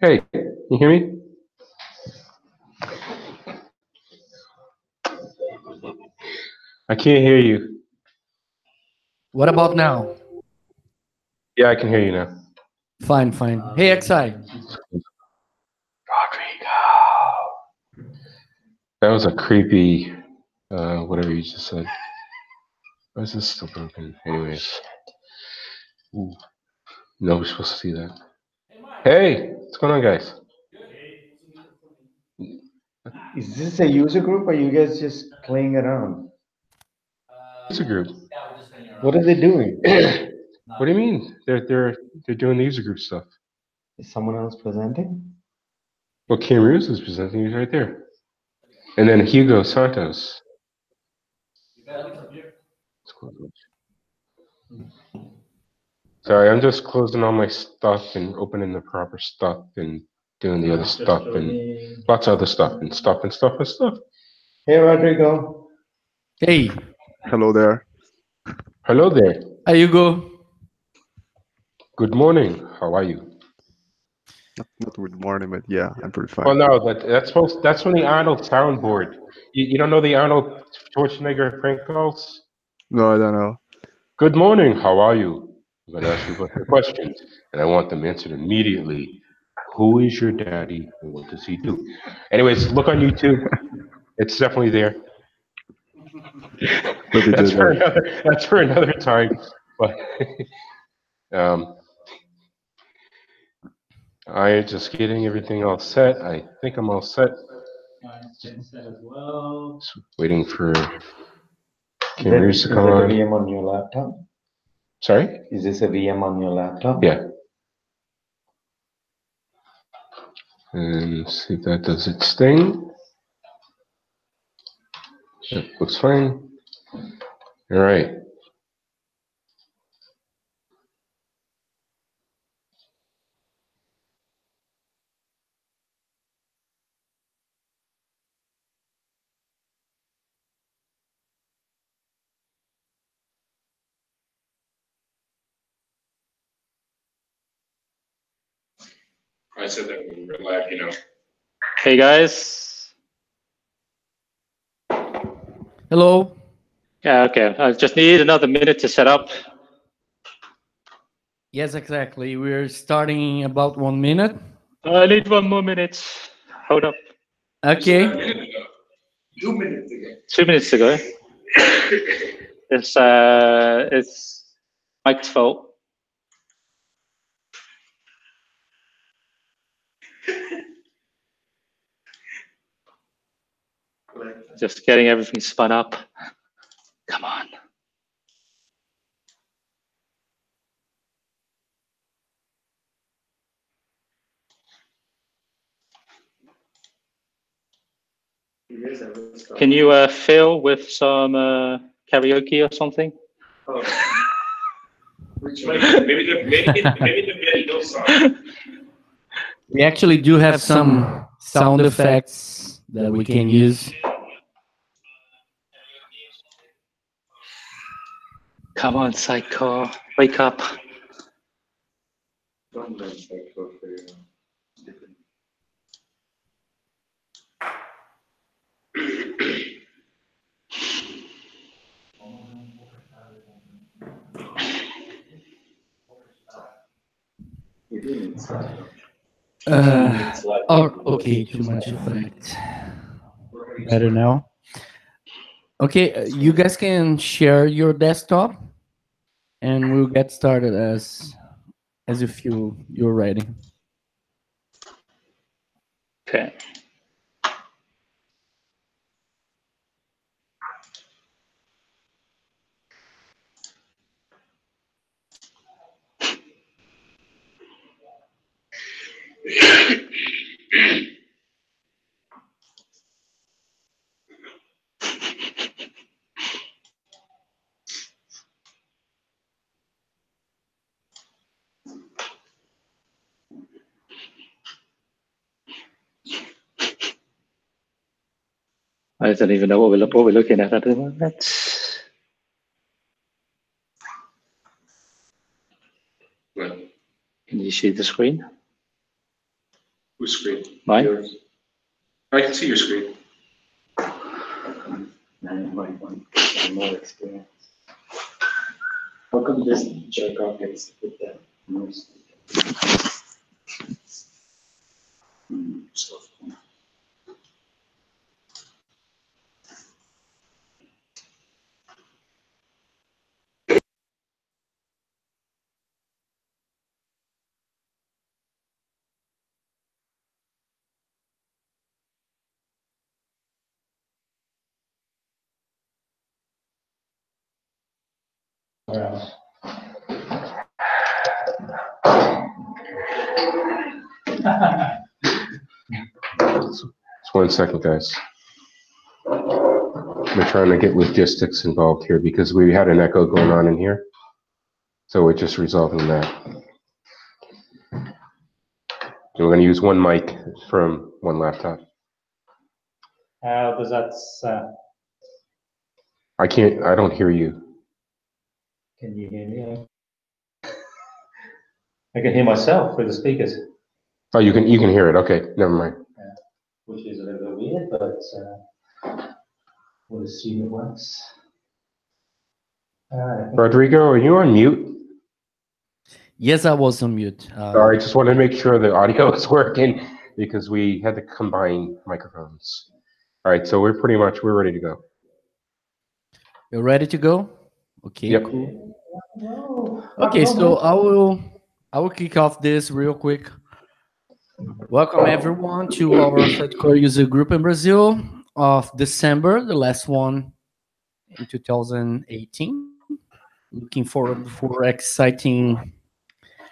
Hey, you hear me? I can't hear you. What about now? Yeah, I can hear you now. Fine, fine. Hey, XI. Rodrigo. That was a creepy, whatever you just said. Why is this still broken? Anyways. Ooh, nobody's supposed to see that. Hey, what's going on, guys? Is this a user group or are you guys just playing around? It's a group. What are they doing? What do you mean? They're doing the user group stuff. Is someone else presenting? Well, Cam Reeves is presenting. He's right there. And then Hugo Santos. Sorry, I'm just closing all my stuff and opening the proper stuff and doing the other stuff and lots of other stuff and stuff and stuff and stuff. Hey, Rodrigo. Hey, Hello there. Hello there. how you go? Good morning. How are you? Not good morning, but yeah, I'm pretty Well, fine. no, but that's from the Arnold soundboard. You don't know the Arnold Schwarzenegger prank calls? No, I don't know. Good morning. How are you? I'm going to ask you a bunch of questions, and I want them answered immediately. Who is your daddy, and what does he do? Anyways, look on YouTube. It's definitely there. Let me do that. That's for another time. But um, I am just getting everything all set. I think I'm all set. Just waiting for cameras to Is come that a on. VM on your laptop? Sorry? Is this a VM on your laptop? Yeah. And see if that does its thing. That looks fine. All right. I said that when we're live, you know. Hey guys. Hello. Yeah, okay. I just need another minute to set up. Yes, exactly. We're starting in about 1 minute. I need 1 more minute. Hold up. Okay. 2 minutes ago. 2 minutes ago. It's Mike's fault. Just getting everything spun up. Come on. Can you fill with some karaoke or something? Maybe the video song. We actually do have some sound effects that we can use. Come on, Psycho. Wake up. Okay, too much effect. Better now. Okay, you guys can share your desktop, and we'll get started as if you're ready. Okay. I don't even know what we're looking at the moment. Well, Can you see the screen? Whose screen? Mine? Yours. I can see your screen. Man, my more experience. How come this jerk off gets to put that most? Just 1 second, guys. We're trying to get logistics involved here because we had an echo going on in here. So we're just resolving that. And we're going to use one mic from one laptop. How does that sound? I don't hear you. Can you hear me? I can hear myself through the speakers. Oh, you can hear it. Okay, never mind. Which is a little bit weird, but we'll assume it works. Rodrigo, are you on mute? Yes, I was on mute. Sorry, I just wanted to make sure the audio is working because we had to combine microphones. All right, so we're ready to go. You're ready to go? Okay, Yep. cool. Okay, so I will kick off this real quick. Welcome everyone to our Sitecore user group in Brazil of December, the last one in 2018. Looking forward for exciting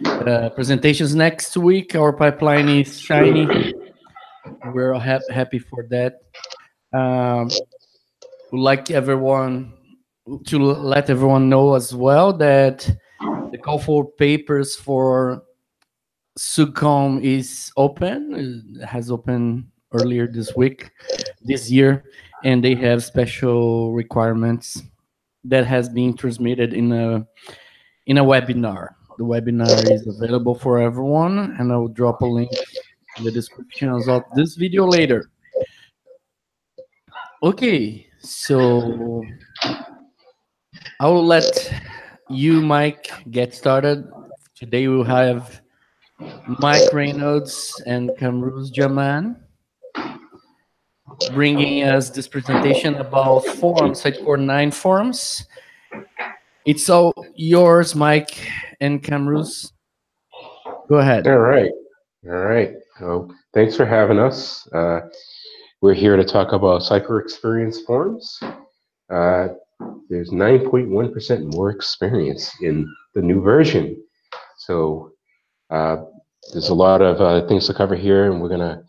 presentations next week. Our pipeline is shiny. We're happy for that. Would like everyone to let everyone know as well that the call for papers for SUG-BR is open. It has opened earlier this year, and they have special requirements that has been transmitted in a webinar. The webinar is available for everyone, and I will drop a link in the description of this video later. Okay, so I will let you, Mike, get started. Today we'll have Mike Reynolds and Kamruz Jaman bringing us this presentation about forms, Sitecore 9 forms. It's all yours, Mike and Kamruz. Go ahead. All right. So thanks for having us. We're here to talk about Sitecore experience forms. There's 9.1% more experience in the new version. So there's a lot of things to cover here, and we're going to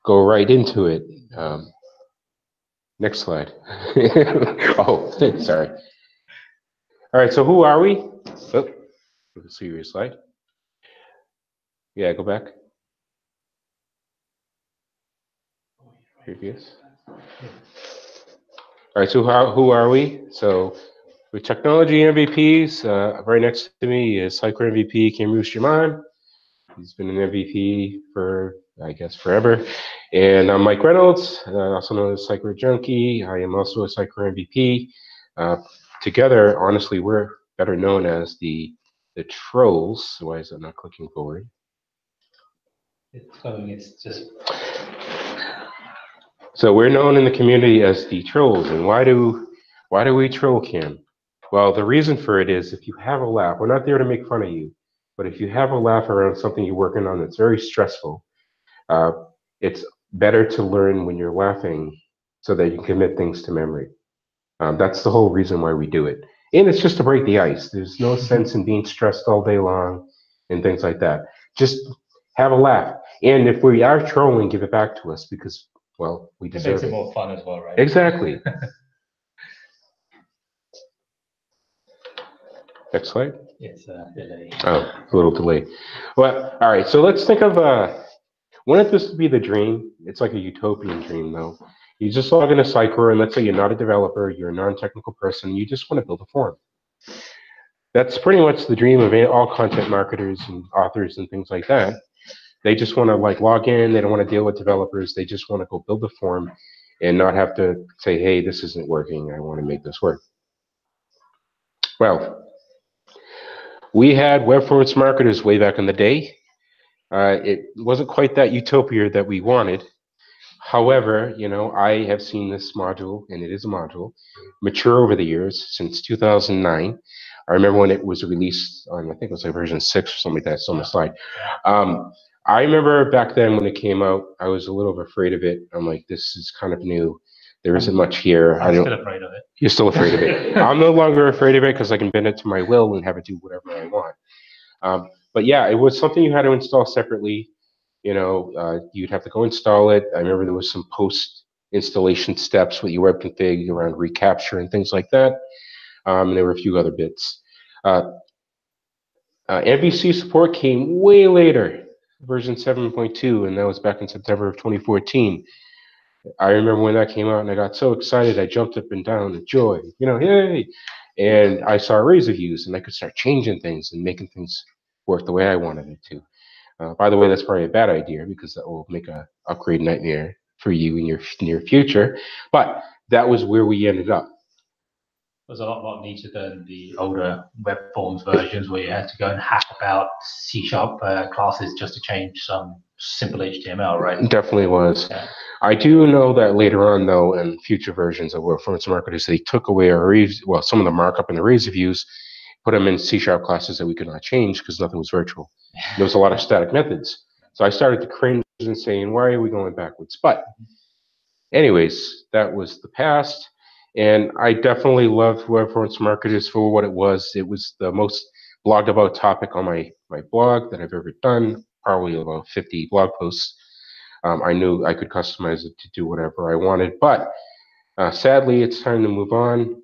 go right into it. Next slide. Oh, sorry. All right, so who are we? Oh, let's see your slide. Yeah, go back. Previous. All right, so who are we? So we're technology MVPs. Right next to me is Sitecore MVP Kamruz Jaman. He's been an MVP for, I guess, forever. And I'm Mike Reynolds, also known as Sitecore Junkie. I am also a Sitecore MVP. Together, honestly, we're better known as the trolls. Why is it not clicking forward? It's just. So we're known in the community as the trolls. And why do we troll, Cam? Well, the reason for it is if you have a laugh, we're not there to make fun of you, but if you have a laugh around something you're working on that's very stressful, it's better to learn when you're laughing so that you can commit things to memory. That's the whole reason why we do it. And it's just to break the ice. There's no sense in being stressed all day long and things like that. Just have a laugh. And if we are trolling, give it back to us because, well, we deserve it. Makes it more fun as well, right? Exactly. Next slide. It's a delay. Oh, a little delay. Well, all right. So let's think of wouldn't this be the dream? It's like a utopian dream, though. You just log into Sitecore, and let's say you're not a developer, you're a non-technical person, you just want to build a form. That's pretty much the dream of all content marketers and authors and things like that. They just want to like log in. They don't want to deal with developers. They just want to go build a form and not have to say, hey, this isn't working. I want to make this work. Well, we had web performance marketers way back in the day. It wasn't quite that utopia that we wanted. However, I have seen this module, and it is a module, mature over the years since 2009. I remember when it was released on, I think it was like version 6 or something like that. It's on the slide. I remember back then when it came out, I was a little afraid of it. I'm like, this is kind of new. There isn't much here. I'm still afraid of it. You're still afraid of it. I'm no longer afraid of it because I can bend it to my will and have it do whatever I want. But yeah, it was something you had to install separately. You'd have to go install it. I remember there was some post-installation steps with your web config around recapture and things like that. And there were a few other bits. MVC support came way later, version 7.2, and that was back in September of 2014. I remember when that came out, and I got so excited, I jumped up and down with joy. Yay! And I saw arrays of views, and I could start changing things and making things work the way I wanted it to. By the way, that's probably a bad idea because that will make a upgrade nightmare for you in your near future. But that was where we ended up. It was a lot neater than the older web forms versions where you had to go and hack about C# classes just to change some simple HTML, right? It definitely was. Yeah. I do know that later on, though, in future versions of web performance marketers, they took away arrays, well, some of the markup and arrays of views, put them in C# classes that we could not change because nothing was virtual. There was a lot of static methods. So I started to cringe and saying, why are we going backwards? But anyways, that was the past. And I definitely loved web performance marketers for what it was. It was the most blogged about topic on my blog that I've ever done, probably about 50 blog posts. I knew I could customize it to do whatever I wanted. But sadly, it's time to move on.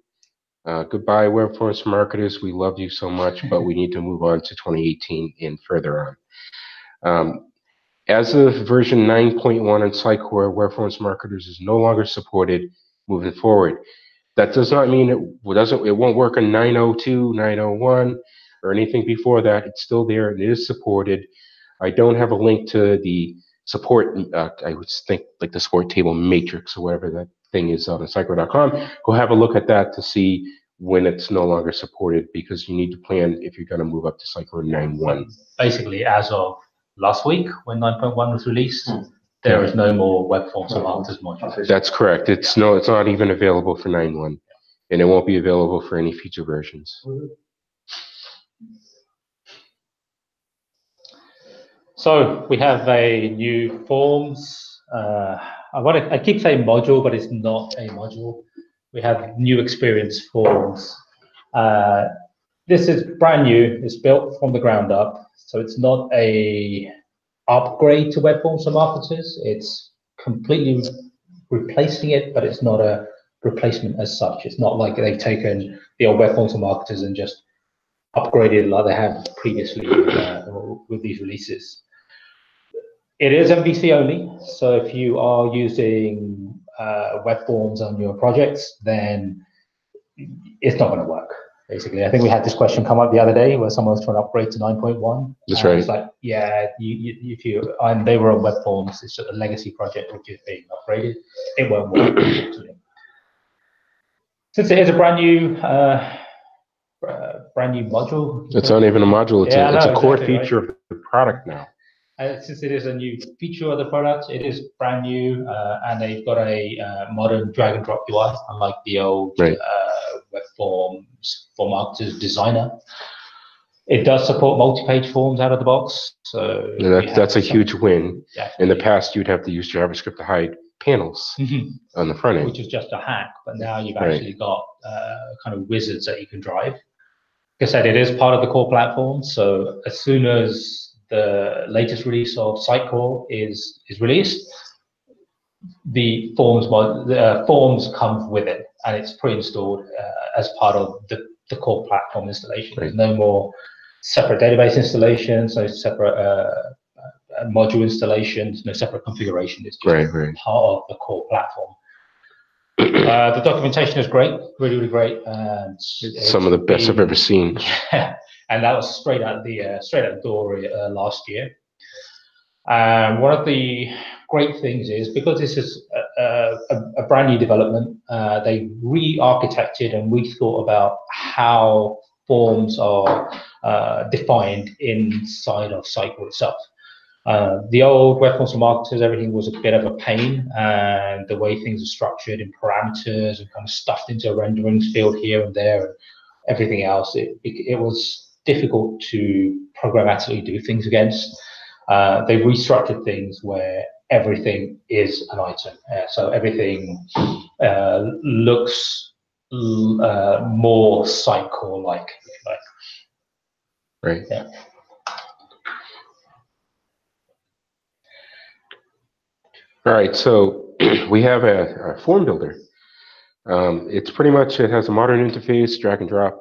Goodbye, web performance marketers. We love you so much, but we need to move on to 2018 and further on. As of version 9.1 in Sitecore, web performance marketers is no longer supported moving forward. That does not mean it won't work on 902, 901, or anything before that. It's still there and it is supported. I don't have a link to the support. I would think like the support table matrix or whatever that thing is on Sitecore.com. Go have a look at that to see when it's no longer supported, because you need to plan if you're going to move up to Sitecore 9.1. Basically, as of last week, when 9.1 was released, there is no more web forms and marketers module. That's correct. It's not even available for 9.1, and it won't be available for any future versions. So we have a new forms. I keep saying module, but it's not a module. We have new experience forms. This is brand new. It's built from the ground up, so it's not a upgrade to web forms for marketers. It's completely replacing it, but it's not a replacement as such. It's not like they've taken the old web forms for marketers and just upgraded like they have previously with these releases. It is MVC only, so if you are using web forms on your projects, then it's not going to work. Basically, I think we had this question come up the other day where someone was trying to upgrade to 9.1. That's right. It's like, yeah, and they were on web forms. It's just a legacy project which is being upgraded. It won't work. Since it is a brand new module, it's not even a module. It's a core exactly, feature right? of the product now. Since it is a new feature of the product, it is brand new, and they've got a modern drag and drop UI, unlike the old web forms for marketers designer. It does support multi-page forms out of the box, so that's a huge win. Definitely. In the past, you'd have to use JavaScript to hide panels on the front end, which is just a hack. But now you've actually got kind of wizards that you can drive. Like I said, it is part of the core platform, so as soon as the latest release of Sitecore is released, the forms come with it, and it's pre-installed as part of the core platform installation. There's no more separate database installations, no separate module installations, no separate configuration. It's just part of the core platform. The documentation is great, really great. And it's some of the best I've ever seen. And that was straight out the door last year. One of the great things is because this is a brand new development, they re-architected and rethought about how forms are defined inside of Cycle itself. The old web forms for marketers, everything was a bit of a pain, and the way things are structured in parameters and kind of stuffed into a renderings field here and there, and everything else, it was difficult to programmatically do things against. They restructured things where everything is an item, so everything looks more Cycle-like, if you like. Right. Yeah. All right, so we have a form builder. It's pretty much, it has a modern interface, drag and drop,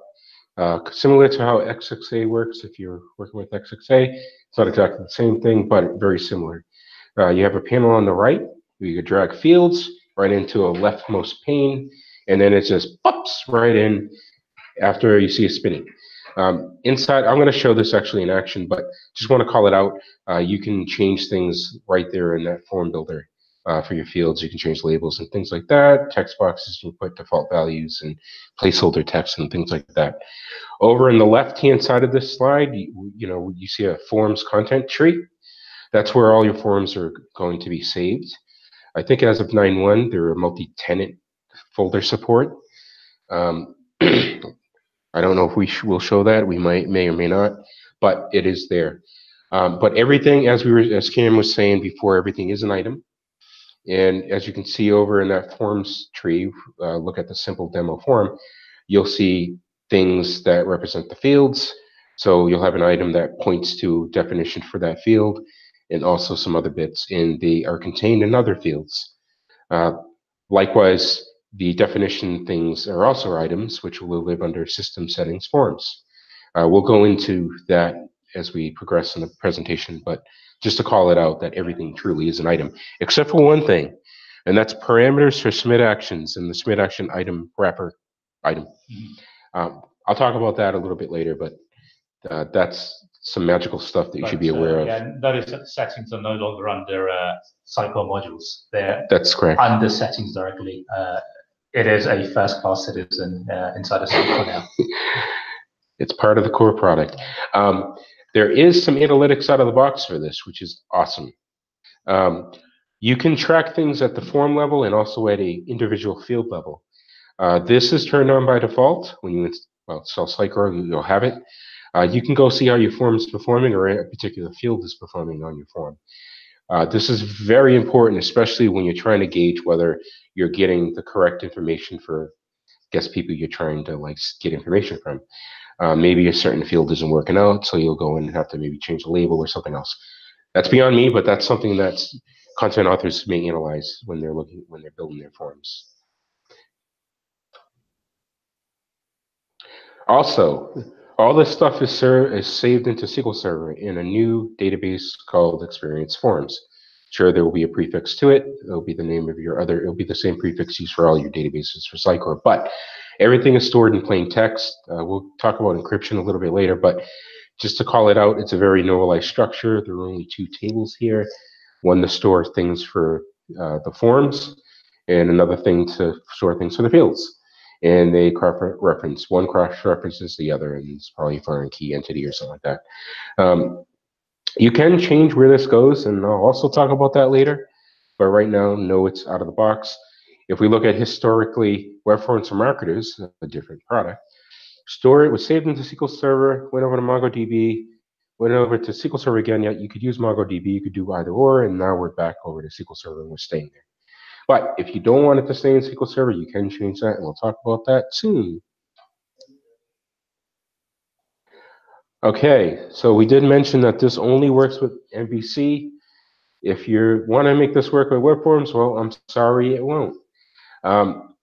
similar to how XXA works. If you're working with XXA, it's not exactly the same thing, but very similar. You have a panel on the right where you could drag fields right into a leftmost pane, and then it just pops right in after you see it spinning. Inside, I'm going to show this actually in action, but just want to call it out. You can change things right there in that form builder for your fields. You can change labels and things like that. Text boxes, you can put default values and placeholder text and things like that. Over in the left-hand side of this slide, you see a forms content tree. That's where all your forms are going to be saved. I think as of 9.1, there are multi-tenant folder support. I don't know if we will show that. We may or may not, but it is there. But everything, as Cam was saying before, everything is an item. And as you can see over in that forms tree, look at the simple demo form, you'll see things that represent the fields. So you'll have an item that points to definition for that field, and also some other bits, and they are contained in other fields. Likewise, the definition things are also items, which will live under system settings forms. We'll go into that as we progress in the presentation, but just to call it out that everything truly is an item, except for one thing, and that's parameters for submit actions and the submit action item wrapper item. I'll talk about that a little bit later, but that's some magical stuff that you should be aware of. Yeah, notice that the settings are no longer under Cycle modules. That's correct. Under settings directly. It is a first-class citizen inside of Cycle now. It's part of the core product. There is some analytics out of the box for this, which is awesome. You can track things at the form level and also at a individual field level. This is turned on by default. When you install Cycle, you'll have it. You can go see how your form is performing or a particular field is performing on your form. This is very important, especially when you're trying to gauge whether you're getting the correct information for guest people you're trying to get information from. Maybe a certain field isn't working out, so you'll go in and have to maybe change a label or something else. That's beyond me, but that's something that content authors may analyze when they're building their forms. Also, all this stuff is saved into SQL Server in a new database called Experience Forms. Sure, there will be a prefix to it. It'll be the name of it'll be the same prefix used for all your databases for Cycler, but everything is stored in plain text. We'll talk about encryption a little bit later, but just to call it out, it's a very normalized structure. There are only two tables here, one to store things for the forms, and another thing to store things for the fields. And they cross-reference. One cross-references the other, and it's probably for a key entity or something like that. You can change where this goes, and I'll also talk about that later. But right now, no, it's out of the box. If we look at historically web forms for marketers, a different product, it was saved into SQL Server, went over to MongoDB, went over to SQL Server again. Yeah, you could use MongoDB, you could do either or, and now we're back over to SQL Server and we're staying there. But if you don't want it to stay in SQL Server, you can change that, and we'll talk about that soon. Okay, so we did mention that this only works with MVC. If you want to make this work with web forms, well, I'm sorry, it won't.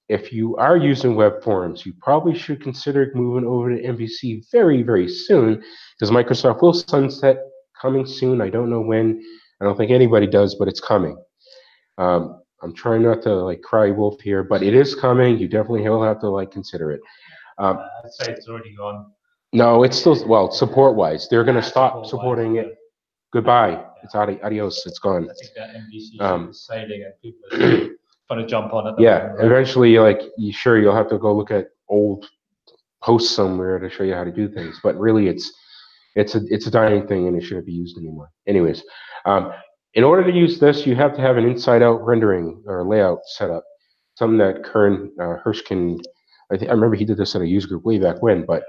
If you are using web forms, you probably should consider moving over to MVC very, very soon, because Microsoft will sunset coming soon. I don't know when. I don't think anybody does, but it's coming. I'm trying not to cry wolf here, but it is coming. You definitely will have to consider it. I'd say it's already gone. No, it's still, well, support-wise, they're going to stop supporting it. Goodbye. It's adios. It's gone. I think that MVC Um, is sailing and people are still trying to jump on at the Yeah, moment. Right? eventually, like, you'll have to go look at old posts somewhere to show you how to do things. But really, it's a dying thing, and it shouldn't be used anymore. Anyways, um, in order to use this, you have to have an inside-out rendering or layout set up. Something that Kern Hirsch can. I remember he did this at a user group way back when, but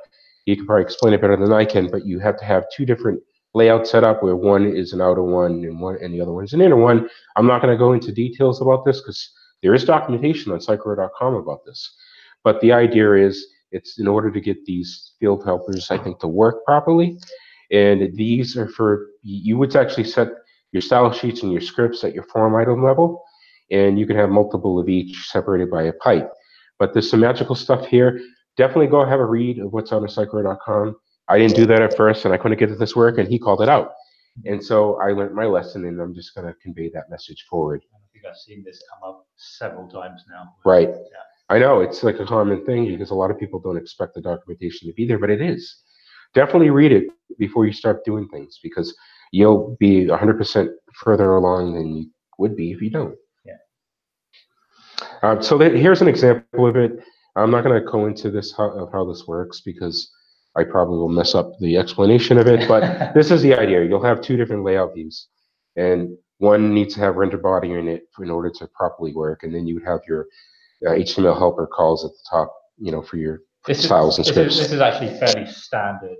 he can probably explain it better than I can. But you have to have two different layouts set up, where one is an outer one and the other one is an inner one. I'm not going to go into details about this because there is documentation on Psychro.com about this. But the idea is, it's in order to get these field helpers, I think, to work properly. And these are for, you would actually set your style sheets and your scripts at your form item level, and you can have multiple of each separated by a pipe. But there's some magical stuff here. Definitely go have a read of what's on Psychro.com. I didn't do that at first, and I couldn't get to this work, and he called it out. And so I learned my lesson, and I'm just going to convey that message forward. I think I've seen this come up several times now. Right. Yeah. I know it's like a common thing because a lot of people don't expect the documentation to be there, but it is. Definitely read it before you start doing things because you'll be 100% further along than you would be if you don't. Yeah. So here's an example of it. I'm not going to go into this of how this works because I probably will mess up the explanation of it, but this is the idea. You'll have two different layout views, and one needs to have render body in it in order to properly work, and then you would have your HTML helper calls at the top, for your styles and scripts. This is actually fairly standard.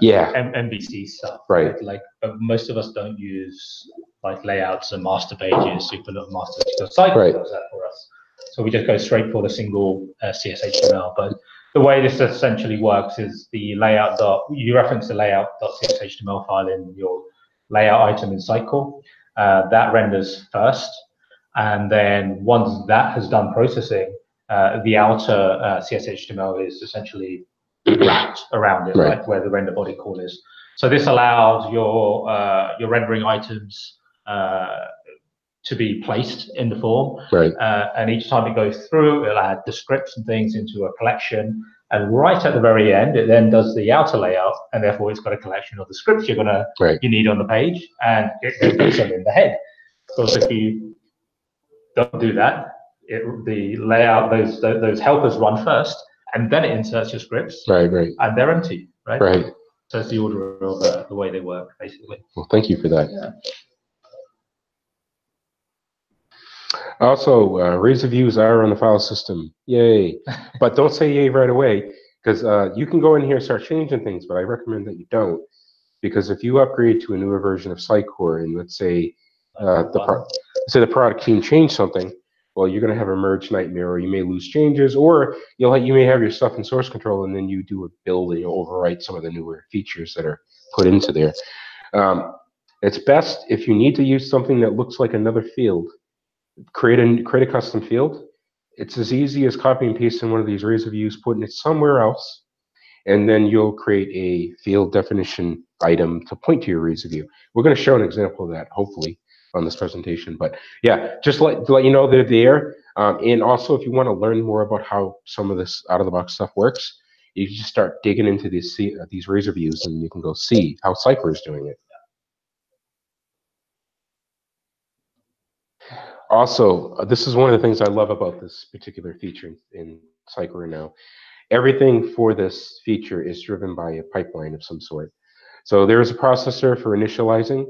MVC stuff. Right. Like, but most of us don't use like layouts and master pages, super little master pages. Cycle does that for us. So we just go straight for the single CSHTML. But the way this essentially works is the layout you reference the layout.cshtml file in your layout item in Cycle. That renders first. And then once that has done processing, the outer CSHTML is essentially wrapped around it, right, where the render body call is. So this allows your rendering items to be placed in the form. Right. And each time it goes through, it'll add the scripts and things into a collection. And right at the very end, it then does the outer layout, and therefore it's got a collection of the scripts you need on the page, and it puts them in the head. Because if you don't do that, the layout, those helpers run first, and then it inserts your scripts, and they're empty, right? So it's the order of the way they work, basically. Well, thank you for that. Yeah. Also, razor views are on the file system. Yay. But don't say yay right away, because you can go in here and start changing things, but I recommend that you don't. Because if you upgrade to a newer version of Sitecore, and let's say the product team changed something, well, you're going to have a merge nightmare, or you may lose changes, or you may have your stuff in source control, and then you do a build and you'll overwrite some of the newer features that are put into there. It's best if you need to use something that looks like another field, create a custom field. It's as easy as copying and pasting one of these razor views, putting it somewhere else, and then you'll create a field definition item to point to your razor view. We're going to show an example of that, hopefully, on this presentation. But yeah, just to let you know they're there. And also, if you want to learn more about how some of this out-of-the-box stuff works, you can just start digging into these razor views, and you can go see how Cypher is doing it. Also, this is one of the things I love about this particular feature in Cypher now. Everything for this feature is driven by a pipeline of some sort. So there is a processor for initializing.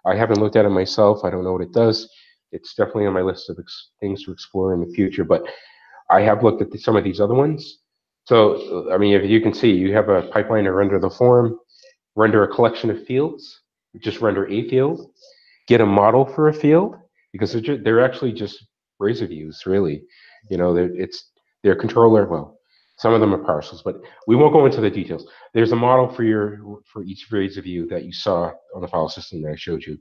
I haven't looked at it myself. I don't know what it does. It's definitely on my list of things to explore in the future, but I have looked at some of these other ones. So, I mean, if you can see, you have a pipeline to render the form, render a collection of fields, just render a field, get a model for a field, because they're actually just razor views, really. They're controller, well, some of them are parcels, but we won't go into the details. There's a model for each razor view that you saw on the file system that I showed you.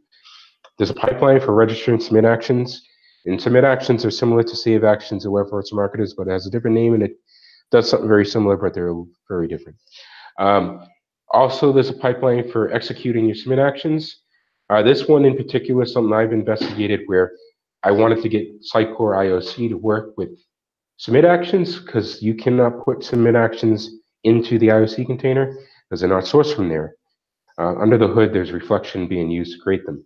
There's a pipeline for registering submit actions, and submit actions are similar to save actions and web forms marketers, but it has a different name, and it does something very similar, but they're very different. Also, there's a pipeline for executing your submit actions. This one in particular is something I've investigated where I wanted to get Sitecore IOC to work with submit actions, because you cannot put submit actions into the IOC container because they're not sourced from there. Under the hood, there's reflection being used to create them.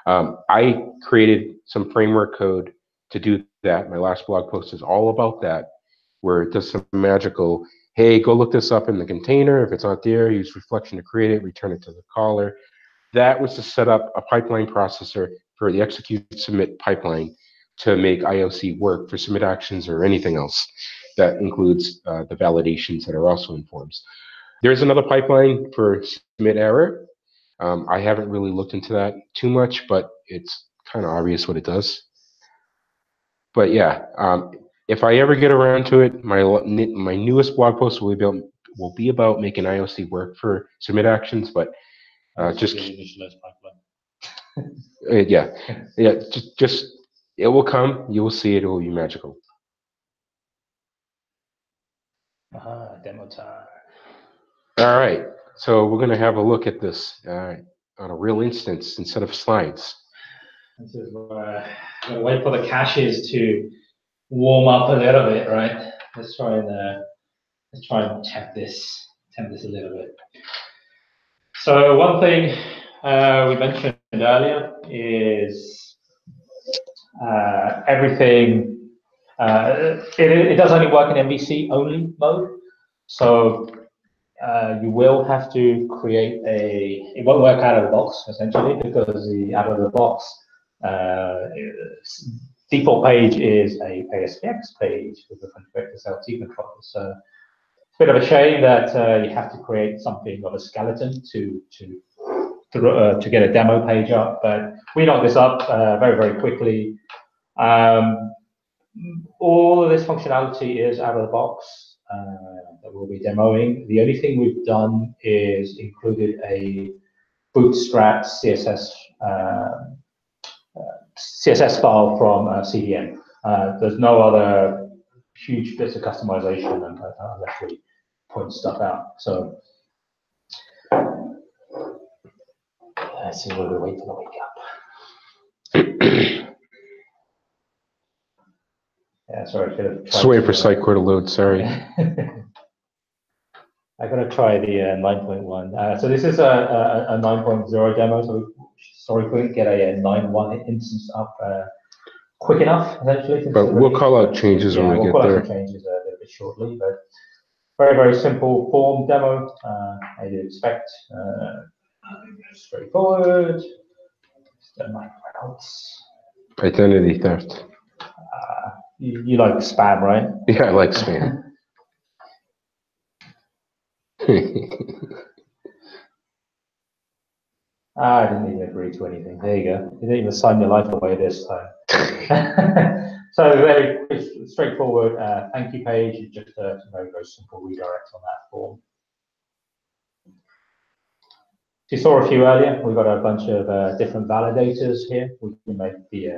I created some framework code to do that. My last blog post is all about that, where it does some magical, hey, go look this up in the container. If it's not there, use reflection to create it, return it to the caller. That was to set up a pipeline processor for the execute submit pipeline to make IOC work for submit actions or anything else. That includes the validations that are also in forms. There's another pipeline for submit error. I haven't really looked into that too much, but it's kind of obvious what it does. But yeah, if I ever get around to it, my newest blog post will be about making IOC work for submit actions. But just yeah, just it will come. You will see it. It will be magical. Demo time. All right, so we're gonna have a look at this on a real instance instead of slides. This is where I'm gonna wait for the caches to warm up a little bit, right? Let's try and tempt this a little bit. So one thing we mentioned earlier is everything. It does only work in MVC only mode. So you will have to create it won't work out of the box essentially, because the out of the box default page is a ASPX page with a configure SLT controller. So it's a bit of a shame that you have to create something of a skeleton to get a demo page up, but we knocked this up very, very quickly. All of this functionality is out of the box that we'll be demoing. The only thing we've done is included a bootstrap CSS file from CDN. There's no other huge bits of customization unless we point stuff out. So let's see where we wait for the wake up. Yeah, sorry, I should have. Just waiting for Sitecore to load. Sorry. I gotta try the 9.1. So this is a 9.0 demo. So sorry, couldn't get a 9.1 instance up quick enough, essentially. But we'll call out changes when we get there. We'll call out some changes a little bit shortly, but very, very simple form demo. As you'd expect, straightforward. Identity theft. You like spam, right? Yeah, I like spam. I didn't even agree to anything. There you go. You didn't even sign your life away this time. So very straightforward thank you page. It's just a very, very simple redirect on that form. You saw a few earlier. We've got a bunch of different validators here. We can make the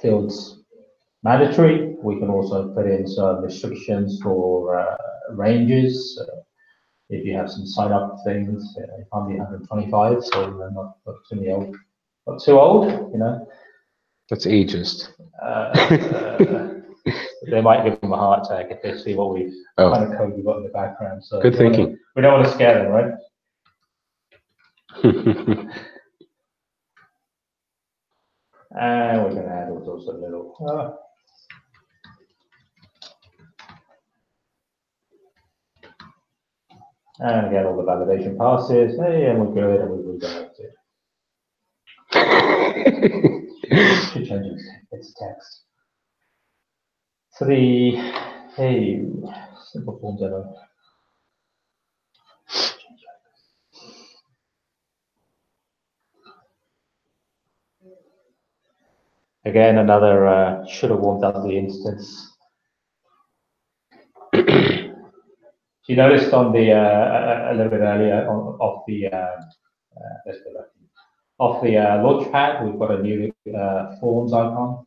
fields mandatory. We can also put in some restrictions for ranges. If you have some sign-up things, it can't be 125, so not too old, you know. That's ageist. They might give them a heart attack if they see what kind of code we've got in the background. So good thinking. We don't want to scare them, right? And we're going to add also a little. And again, all the validation passes. Hey, and we're good, and we redirect it. Should change its text. So the simple form demo. Again, another should have warmed up the instance. You noticed on the a little bit earlier off the launchpad, we've got a new forms icon.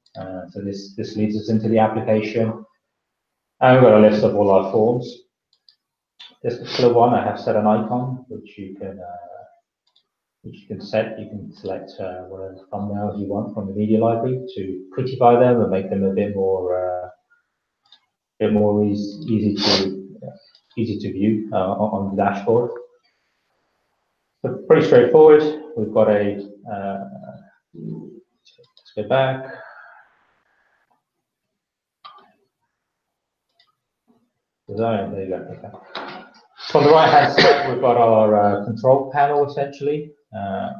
So this leads us into the application, and we've got a list of all our forms. This particular one, I have set an icon which you can set. You can select whatever thumbnails you want from the media library to prettify them and make them a bit more easy to easy to view on the dashboard. So pretty straightforward. We've got a, let's go back. Design, there you go. Okay. So on the right hand side, we've got our control panel essentially.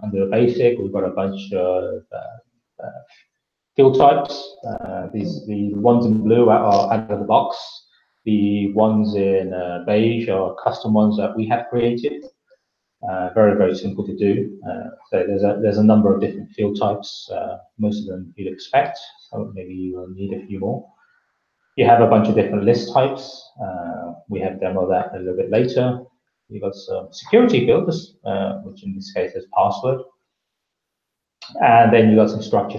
Under the basic, we've got a bunch of field types. The ones in blue are out of the box. The ones in beige are custom ones that we have created. Very, very simple to do. So there's a number of different field types. Most of them you'd expect. So maybe you will need a few more. You have a bunch of different list types. We have demo that a little bit later. You've got some security fields, which in this case is password. And then you've got some structure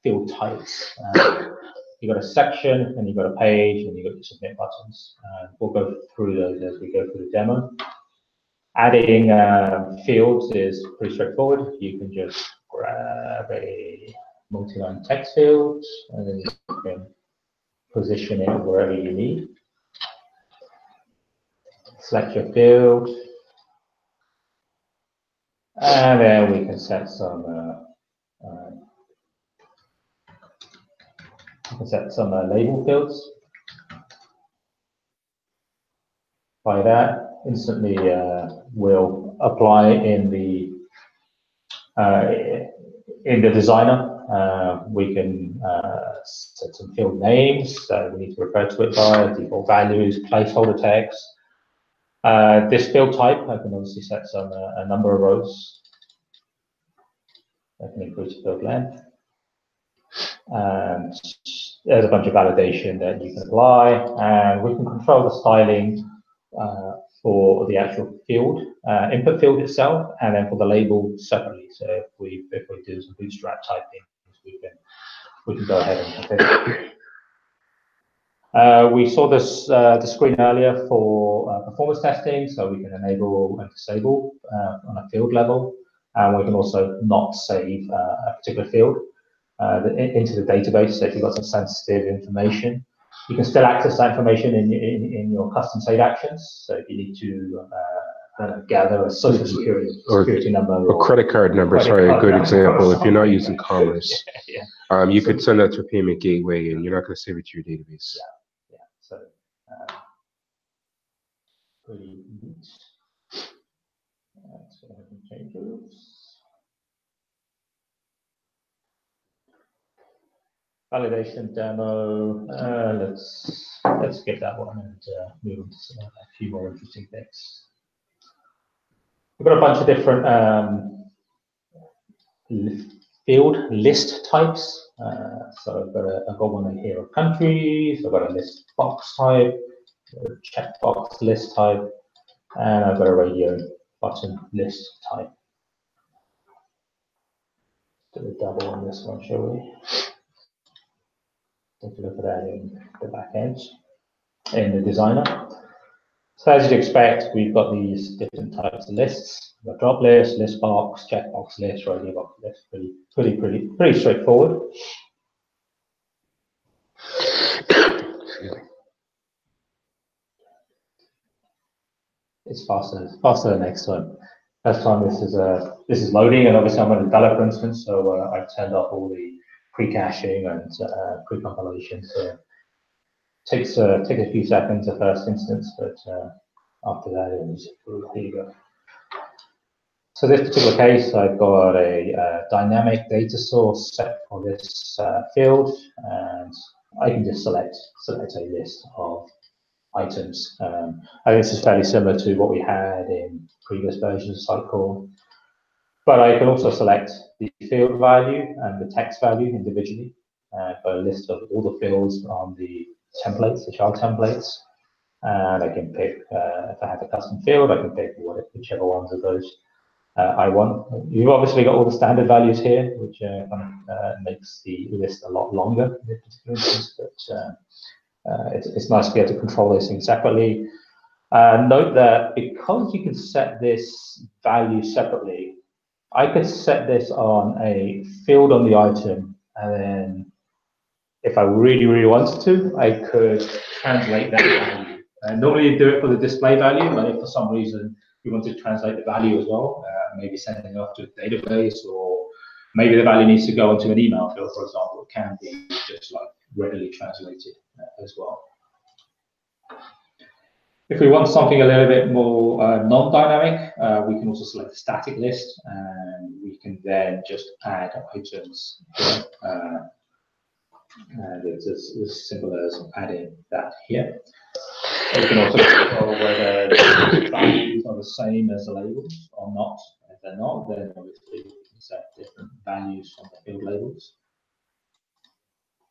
field types. You've got a section, and you've got a page, and you've got your submit buttons. We'll go through those as we go through the demo. Adding fields is pretty straightforward. You can just grab a multi-line text field, and then you can position it wherever you need. Select your field, and then we can set some label fields. By that, instantly will apply in the designer. We can set some field names that we need to refer to it by, default values, placeholder text. This field type, I can obviously set a number of rows. I can increase the field length. And there's a bunch of validation that you can apply, and we can control the styling for the actual field, input field itself, and then for the label separately. So if we do some bootstrap type things, we can go ahead and configure. We saw this the screen earlier for performance testing, so we can enable and disable on a field level, and we can also not save a particular field into the database. So if you've got some sensitive information, you can still access that information in your custom save actions. So if you need to gather a social security number or credit card number, a good example. If you're not using Commerce, you could send that to a payment gateway, and you're not going to save it to your database. Yeah. So pretty neat. Let's go ahead and change those. Validation demo. Let's skip that one and move on to a few more interesting things. We've got a bunch of different field list types. So I've got one in here of countries. I've got a list box type, a checkbox list type, and I've got a radio button list type. Do a double on this one, shall we? Take a look at that in the back end, in the designer. So as you'd expect, we've got these different types of lists. We've got drop list, list box, checkbox list, radio box list. Pretty straightforward. It's faster than next time. Last time this is loading, and obviously I'm a developer instance, so I've turned off all the pre-caching and pre-compilation. So takes a few seconds the first instance, but after that it's here you go. So this particular case, I've got a dynamic data source set for this field, and I can just select a list of items. I think this is fairly similar to what we had in previous versions of Sitecore. But I can also select the field value and the text value individually. I've got a list of all the fields on the templates, the child templates. And I can pick, if I have a custom field, I can pick whichever ones of those I want. You've obviously got all the standard values here, which makes the list a lot longer in this particular instance, but it's nice to be able to control those things separately. Note that because you can set this value separately, I could set this on a field on the item, and then if I really wanted to, I could translate that value Normally you do it for the display value, but if for some reason you want to translate the value as well, maybe sending it off to a database, or maybe the value needs to go into an email field, for example, it can be just like readily translated as well. If we want something a little bit more non-dynamic, we can also select a static list, and we can then just add items here. And it's as simple as adding that here. We can also control whether the values are the same as the labels or not. If they're not, then obviously we can set different values on the field labels.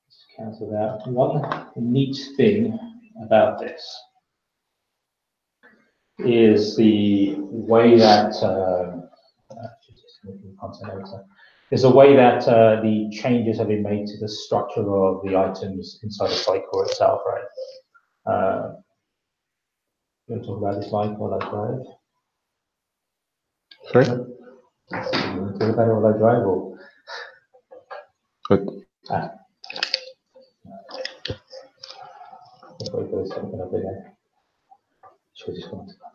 Let's cancel that. One neat thing about this is the way that is the way that the changes have been made to the structure of the items inside the site core itself, right? You want to talk about this, Mike, while I drive? Sorry? You want to talk about it while I drive, or? But Wait, there's something over there. Should we just go into that?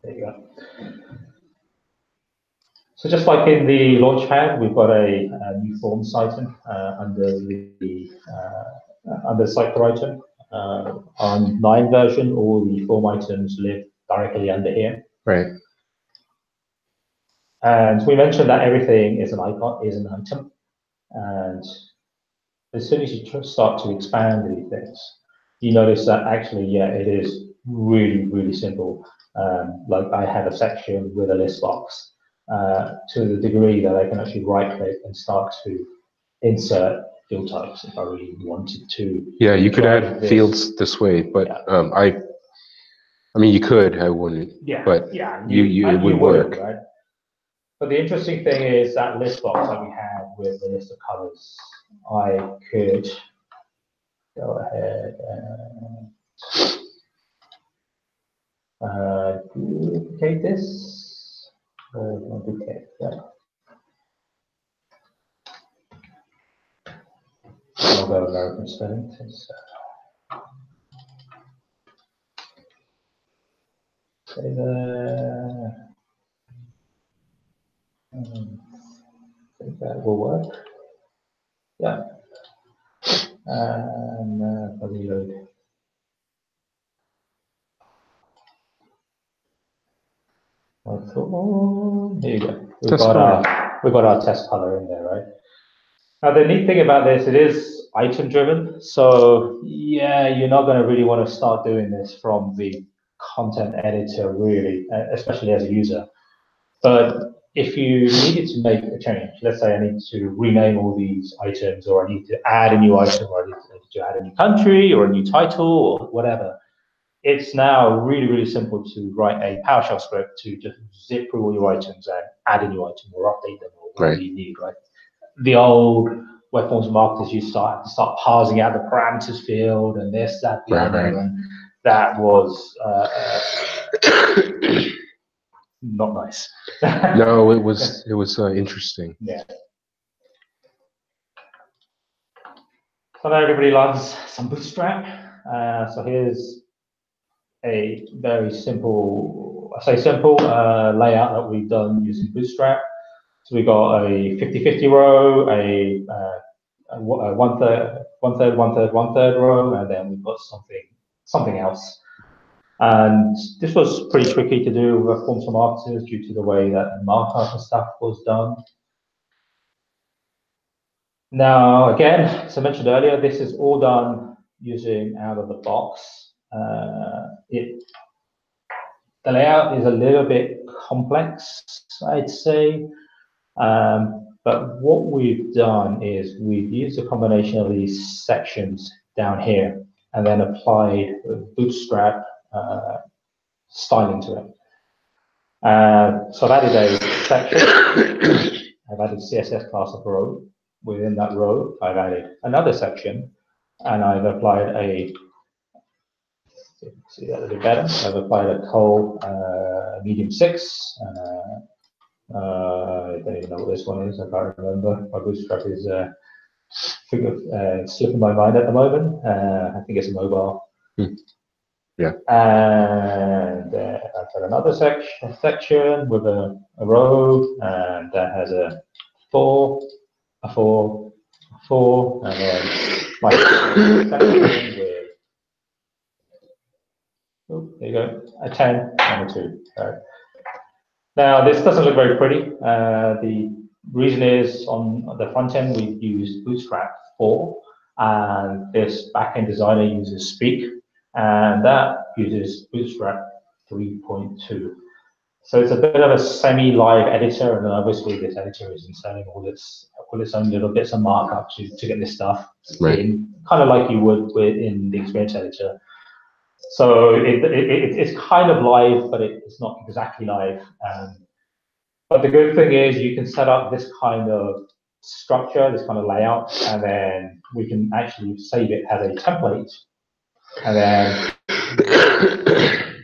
There you go. So just like in the Launchpad, we've got a new forms item under the site core item. On 9 version, all the form items live directly under here. right. And we mentioned that everything is an icon, is an item. And as soon as you start to expand these things, you notice that actually, yeah, it is really, really simple. Like I have a section with a list box to the degree that I can actually right click and start to insert field types if I really wanted to. Yeah, you could add fields this way, but Yeah. I mean, you could. I wouldn't. Yeah, But yeah, it would work. right? But the interesting thing is that list box that we have with the list of colors. I could go ahead and duplicate this. Duplicate that. I'll go American spelling. Say there. I think that will work. Yeah. And reload. There you go. We've got our test color in there, right? Now the neat thing about this, it is item driven. So yeah, you're not going to really want to start doing this from the content editor, really, especially as a user. But if you needed to make a change, let's say I need to rename all these items, or I need to add a new item, or I need to add a new country, or a new title, or whatever, it's now really, really simple to write a PowerShell script to just zip through all your items and add a new item or update them or whatever you need, right? The old web forms marketers, you start parsing out the parameters field and this, that, the other, and that was not nice. No, it was interesting. Yeah. So now everybody loves some Bootstrap. So here's a very simple, I say simple, layout that we've done using Bootstrap. So we got a 50-50 row, a one-third row, and then we've got something else. And this was pretty tricky to do with forms for marketers due to the way that the markup and stuff was done. Now, again, as I mentioned earlier, this is all done using out of the box. The layout is a little bit complex, I'd say. But what we've done is we've used a combination of these sections down here and then applied Bootstrap styling to it. So that is a section. I've added CSS class of row. Within that row, I've added another section, and I've applied a, see that a bit better, I've applied a col medium 6. I don't even know what this one is, I can't remember. My Bootstrap is slipping my mind at the moment. I think it's a mobile. Yeah. And I've got another section with a row, and that has a 4, a 4, a 4, and then my section with, oh, there you go, a 10 and a 2. Right. Now, this doesn't look very pretty. The reason is on the front end, we've used Bootstrap 4, and this backend designer uses Speak, and that uses Bootstrap 3.2. So it's a bit of a semi-live editor, and obviously this editor is inserting all its own little bits of markup to get this stuff in, kind of like you would in the Experience Editor. So it's kind of live, but it's not exactly live. But the good thing is you can set up this kind of structure, this kind of layout, and then we can actually save it as a template. And then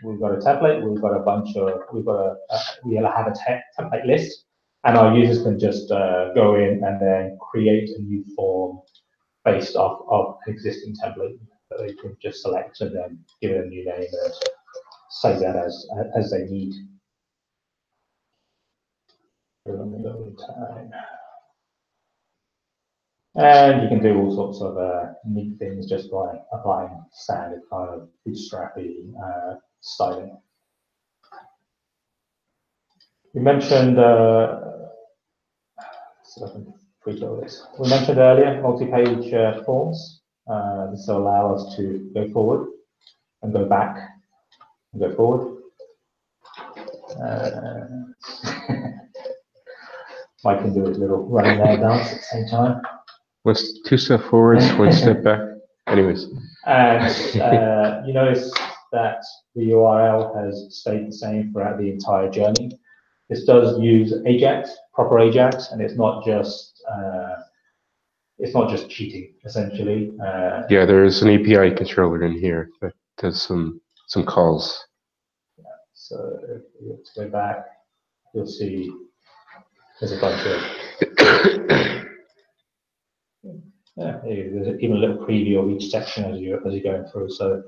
we've got a template, we've got a bunch of, we'll have a template list, and our users can just go in and then create a new form based off of an existing template that they can just select and then give it a new name and save that as they need. And you can do all sorts of neat things just by applying standard kind of bootstrappy styling. We mentioned, so I can pre-fill this. We mentioned earlier multi-page forms. This will allow us to go forward and go back and go forward. Mike can do his little running there dance at the same time. Two step forwards, one step back. Anyways. And you notice that the URL has stayed the same throughout the entire journey. This does use Ajax, proper Ajax, and it's not just cheating essentially. Yeah, there's an API controller in here that does some calls. Yeah, so if we have to go back, you'll see there's a bunch of there's even a little preview of each section as you're going through. So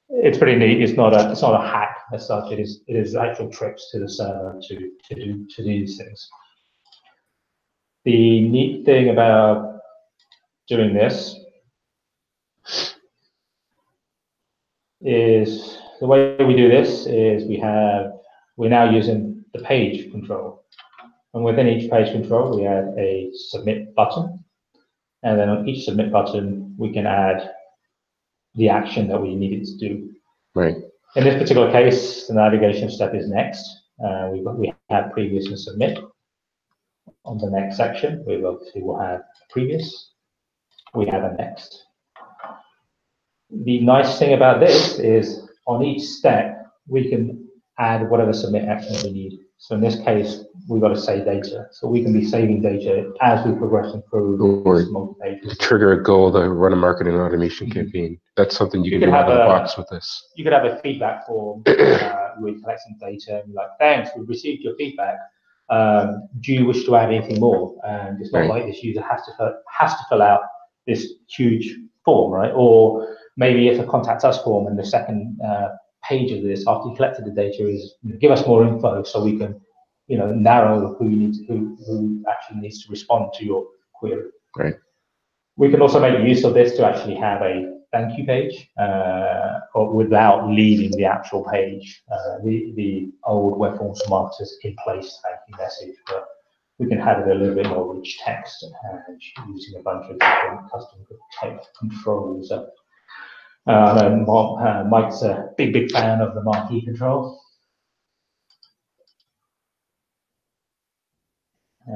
it's pretty neat. It's not a hack as such. It is actual tricks to the server to do these things. The neat thing about doing this is the way we do this is we're now using the page control, and within each page control we add a submit button, and then on each submit button we can add the action that we need it to do. Right. In this particular case, the navigation step is next. We have previous and submit. On the next section, we obviously will have previous. We have a next. The nice thing about this is on each step, we can add whatever submit action we need. So in this case, we've got to save data. So we can be saving data as we're progressing through multiple pages. Trigger a goal to run a marketing automation campaign. That's something you can do out of the box with this. You could have a feedback form with collecting data and like, thanks, we've received your feedback. Do you wish to add anything more? And it's not like this user has to fill out this huge form, right? Or maybe it's a contact us form, and the second page of this, after you collected the data, is give us more info so we can, narrow who actually needs to respond to your query. Right. We can also make use of this to actually have a thank you page, or without leaving the actual page. The old web forms for marketers in place thank you message, but we can have it a little bit more rich text and using a bunch of different custom type controls. I know Mike's a big fan of the marquee control. I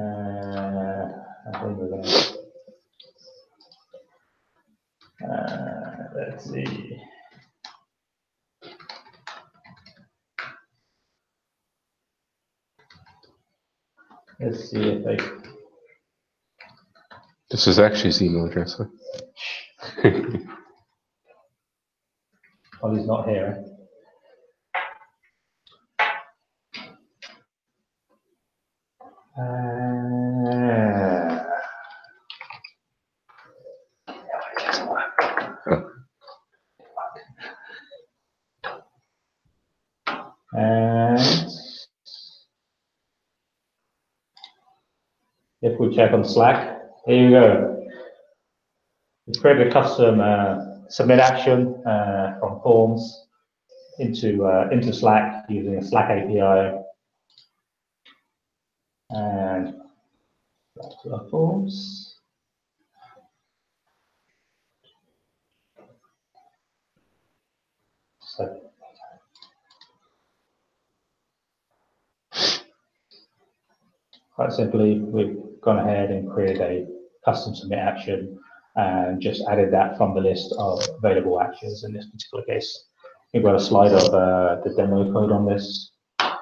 think we're going to. Let's see. Let's see if I. This is actually his email address. Huh? Well, he's not here. if we check on Slack, here you go. We've created a custom submit action from forms into Slack using a Slack API. And back to our forms. So quite simply, we've gone ahead and created a custom submit action and just added that from the list of available actions in this particular case. We've got a slide of the demo code on this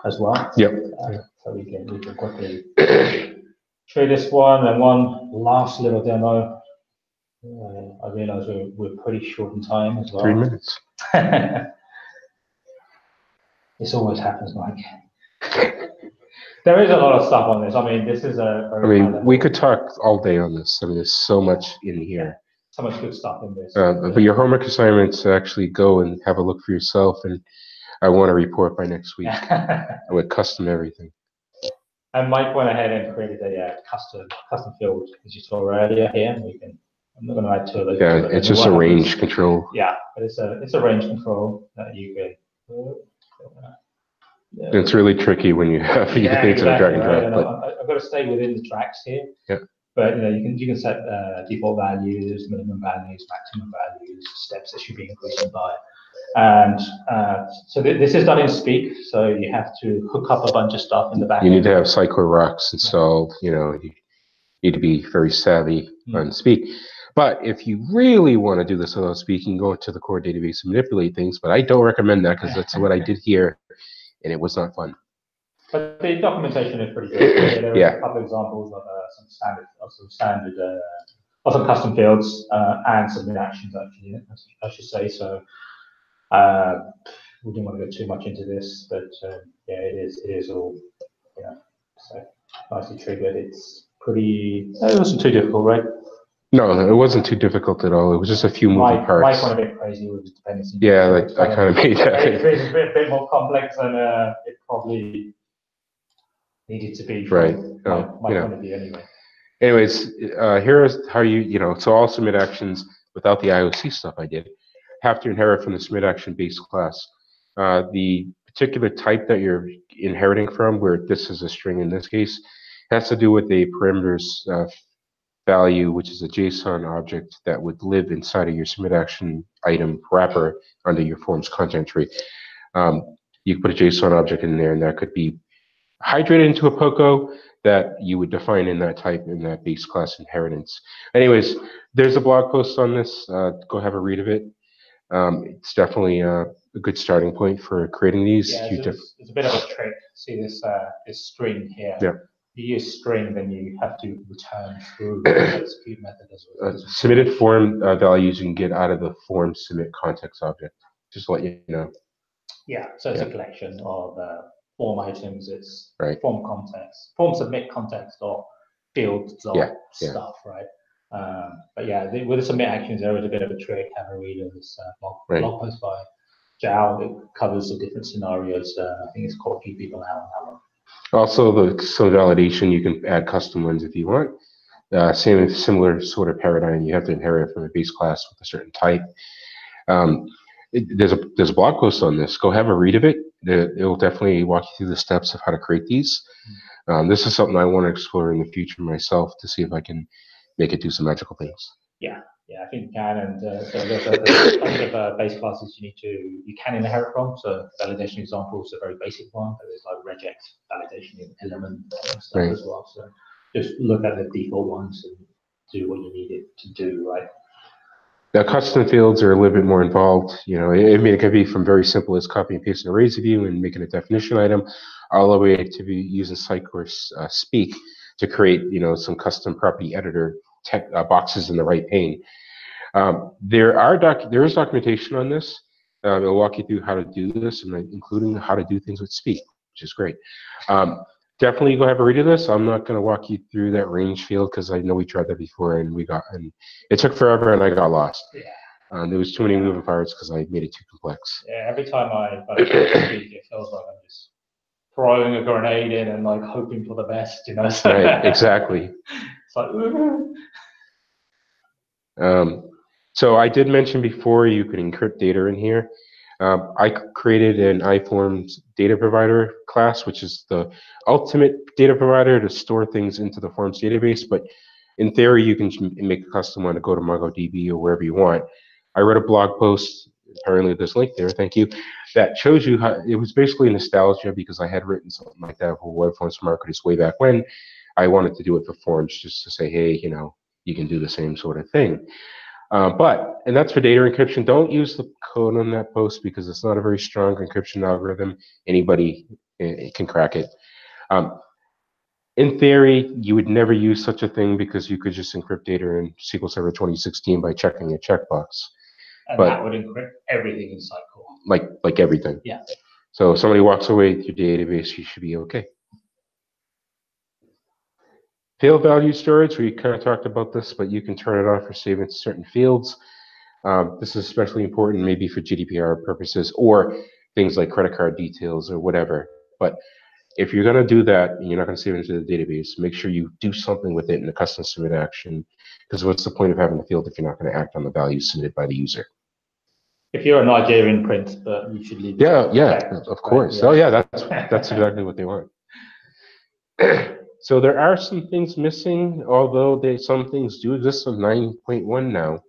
as well. Yep. So we can quickly show this one, and one last little demo. I realize we're pretty short in time as well. 3 minutes. This always happens, Mike. There is a lot of stuff on this. I mean, this is a I mean, we could talk all day on this. I mean, there's so much in here. So much good stuff in this. But your homework assignment to actually go and have a look for yourself, and I want a report by next week. I would custom everything. And Mike went ahead and created a custom field, as you saw earlier here. I'm not going to add to it. Yeah, it's just a range control. Yeah, but it's a range control that you can. It's really tricky when you have things that are drag and drop. But I've got to stay within the tracks here. Yeah. But you can set default values, minimum values, maximum values, steps that should be increasing by. And so this is done in Speak, so you have to hook up a bunch of stuff in the back. You need to have Cycler Rocks installed. You need to be very savvy on Speak. But if you really want to do this without Speak, you can go into the core database and manipulate things. But I don't recommend that because that's what I did here, and it was not fun. But the documentation is pretty good. There are a couple of examples of some custom fields and submit actions, actually, I should say. So we didn't want to go too much into this, but yeah, it is all, so nicely triggered. It's pretty. It wasn't too difficult, right? No, it wasn't too difficult at all. It was just a few moving parts. Mike went a bit crazy with his dependency. Yeah, I kind of made that. It's a bit more complex than it probably needed to be. Right. My point of view, anyway. Anyways, here is how so all submit actions without the IOC stuff I did have to inherit from the submit action base class. The particular type that you're inheriting from, where this is a string in this case, has to do with a parameters value, which is a JSON object that would live inside of your submit action item wrapper under your forms content tree. You can put a JSON object in there, and that could be hydrated into a POCO that you would define in that type in that base class inheritance. Anyways, there's a blog post on this. Go have a read of it. It's definitely a good starting point for creating these. Yeah, it's a bit of a trick. See this string here. Yeah. If you use string, then you have to return through the execute method as well. Submitted form values you can get out of the form submit context object. Just to let you know. Yeah, so it's a collection of form items. It's right. Form context, form submit context, or fields of stuff, right? But yeah, with the submit actions, there is a bit of a trick. Have a read of this blog post by Zhao. It covers the different scenarios. I think it's called Keep People Out on that one. Also, some validation, you can add custom ones if you want. Similar sort of paradigm. You have to inherit from a base class with a certain type. There's a blog post on this. Go have a read of it. It will definitely walk you through the steps of how to create these. This is something I want to explore in the future myself to see if I can make it do some magical things. Yeah, I think you can, and so there's a bunch of base classes you can inherit from. So validation example is a very basic one, but there's like regex validation element and stuff as well. So just look at the default ones and do what you need it to do, right? Now, custom fields are a little bit more involved. It could be from very simple as copy and paste an arrays view and making a definition item, all the way to be using Sitecourse Speak to create, some custom property editor boxes in the right pane. There is documentation on this. It'll walk you through how to do this, and including how to do things with Speak, which is great. Definitely go have a read of this. I'm not going to walk you through that range field because I know we tried that before and it took forever and I got lost. Yeah. There was too many moving parts because I made it too complex. Yeah, every time I Speak, it feels like I'm just throwing a grenade in and like hoping for the best, you know. Right, exactly. It's like, So I did mention before you could encrypt data in here. I created an iForms data provider class, which is the ultimate data provider to store things into the Forms database. But in theory, you can make a custom one to go to MongoDB or wherever you want. I wrote a blog post, apparently this link there, thank you, that shows you how it was basically nostalgia because I had written something like that for web forms for marketers way back when. I wanted to do it for forms just to say, hey, you know, you can do the same sort of thing. And that's for data encryption. Don't use the code on that post because it's not a very strong encryption algorithm. Anybody can crack it. In theory, you would never use such a thing because you could just encrypt data in SQL Server 2016 by checking a checkbox. and But- that would encrypt everything inside core. Like everything. Yeah. So if somebody walks away with your database, you should be okay. Field value storage, we kind of talked about this, but you can turn it off for saving certain fields. This is especially important maybe for GDPR purposes or things like credit card details or whatever. But if you're going to do that and you're not going to save it into the database, make sure you do something with it in a custom submit action. Because what's the point of having the field if you're not going to act on the values submitted by the user? If you're a Nigerian prince, but you should leave. it Yeah, checked, of course. right? Oh yeah, that's exactly what they want. So there are some things missing, although some things do exist on 9.1 now.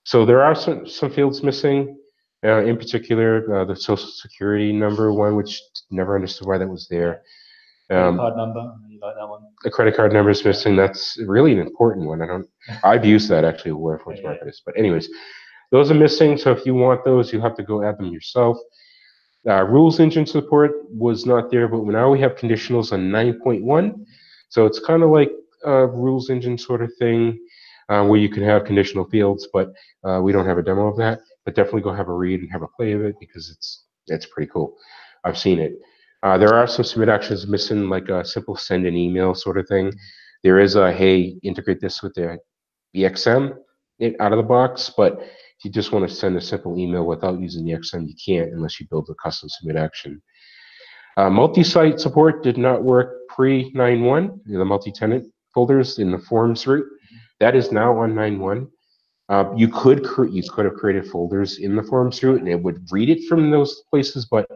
So there are some fields missing, in particular the social security number one, which never understood why that was there. Credit card number, you like that one? The credit card number is missing. That's really an important one. I've used that actually with Workforce Marketers. But anyways, those are missing. So if you want those, you have to go add them yourself. Rules engine support was not there, but now we have conditionals on 9.1. So it's kind of like a rules engine sort of thing where you can have conditional fields, but we don't have a demo of that. But definitely go have a read and have a play of it because it's pretty cool. I've seen it. There are some submit actions missing, like a simple send an email sort of thing. There is a, hey, integrate this with the EXM out of the box, but if you just want to send a simple email without using the XM, you can't unless you build a custom submit action. Multi-site support did not work pre 9.1, the multi-tenant folders in the forms route. That is now on 9.1. You could have created folders in the forms route and it would read it from those places, but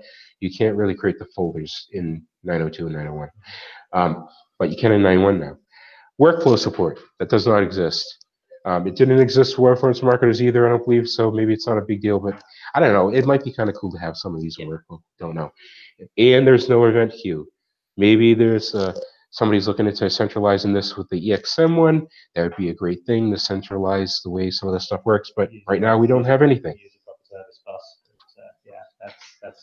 you can't really create the folders in 9.02 and 9.01. But you can in 9.1 now. Workflow support, that does not exist. It didn't exist for Workforce Marketers either, I don't believe, so maybe it's not a big deal, but I don't know. It might be kind of cool to have some of these in Workflow, don't know. And there's no event queue. Maybe there's somebody's looking into centralizing this with the EXM one. That would be a great thing to centralize the way some of this stuff works, but right now we don't have anything. That's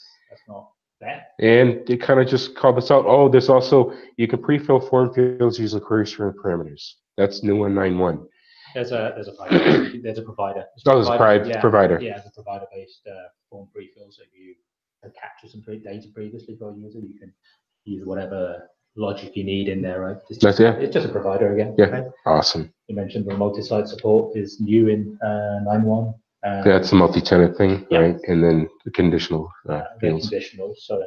not there. And they kind of just called this out. Oh, there's also, you can pre-fill form fields using query string parameters. That's new on 9.1. There's a provider. There's a provider. Oh, there's a provider. Yeah, it's a provider-based form pre-fill. So if you capture some data previously for a user, you can use whatever logic you need in there, right? It's just a provider again. Yeah, right? Awesome. You mentioned the multi-site support is new in 9.1. That's a multi-tenant thing, yeah. right? And then the conditional fields. Conditional. So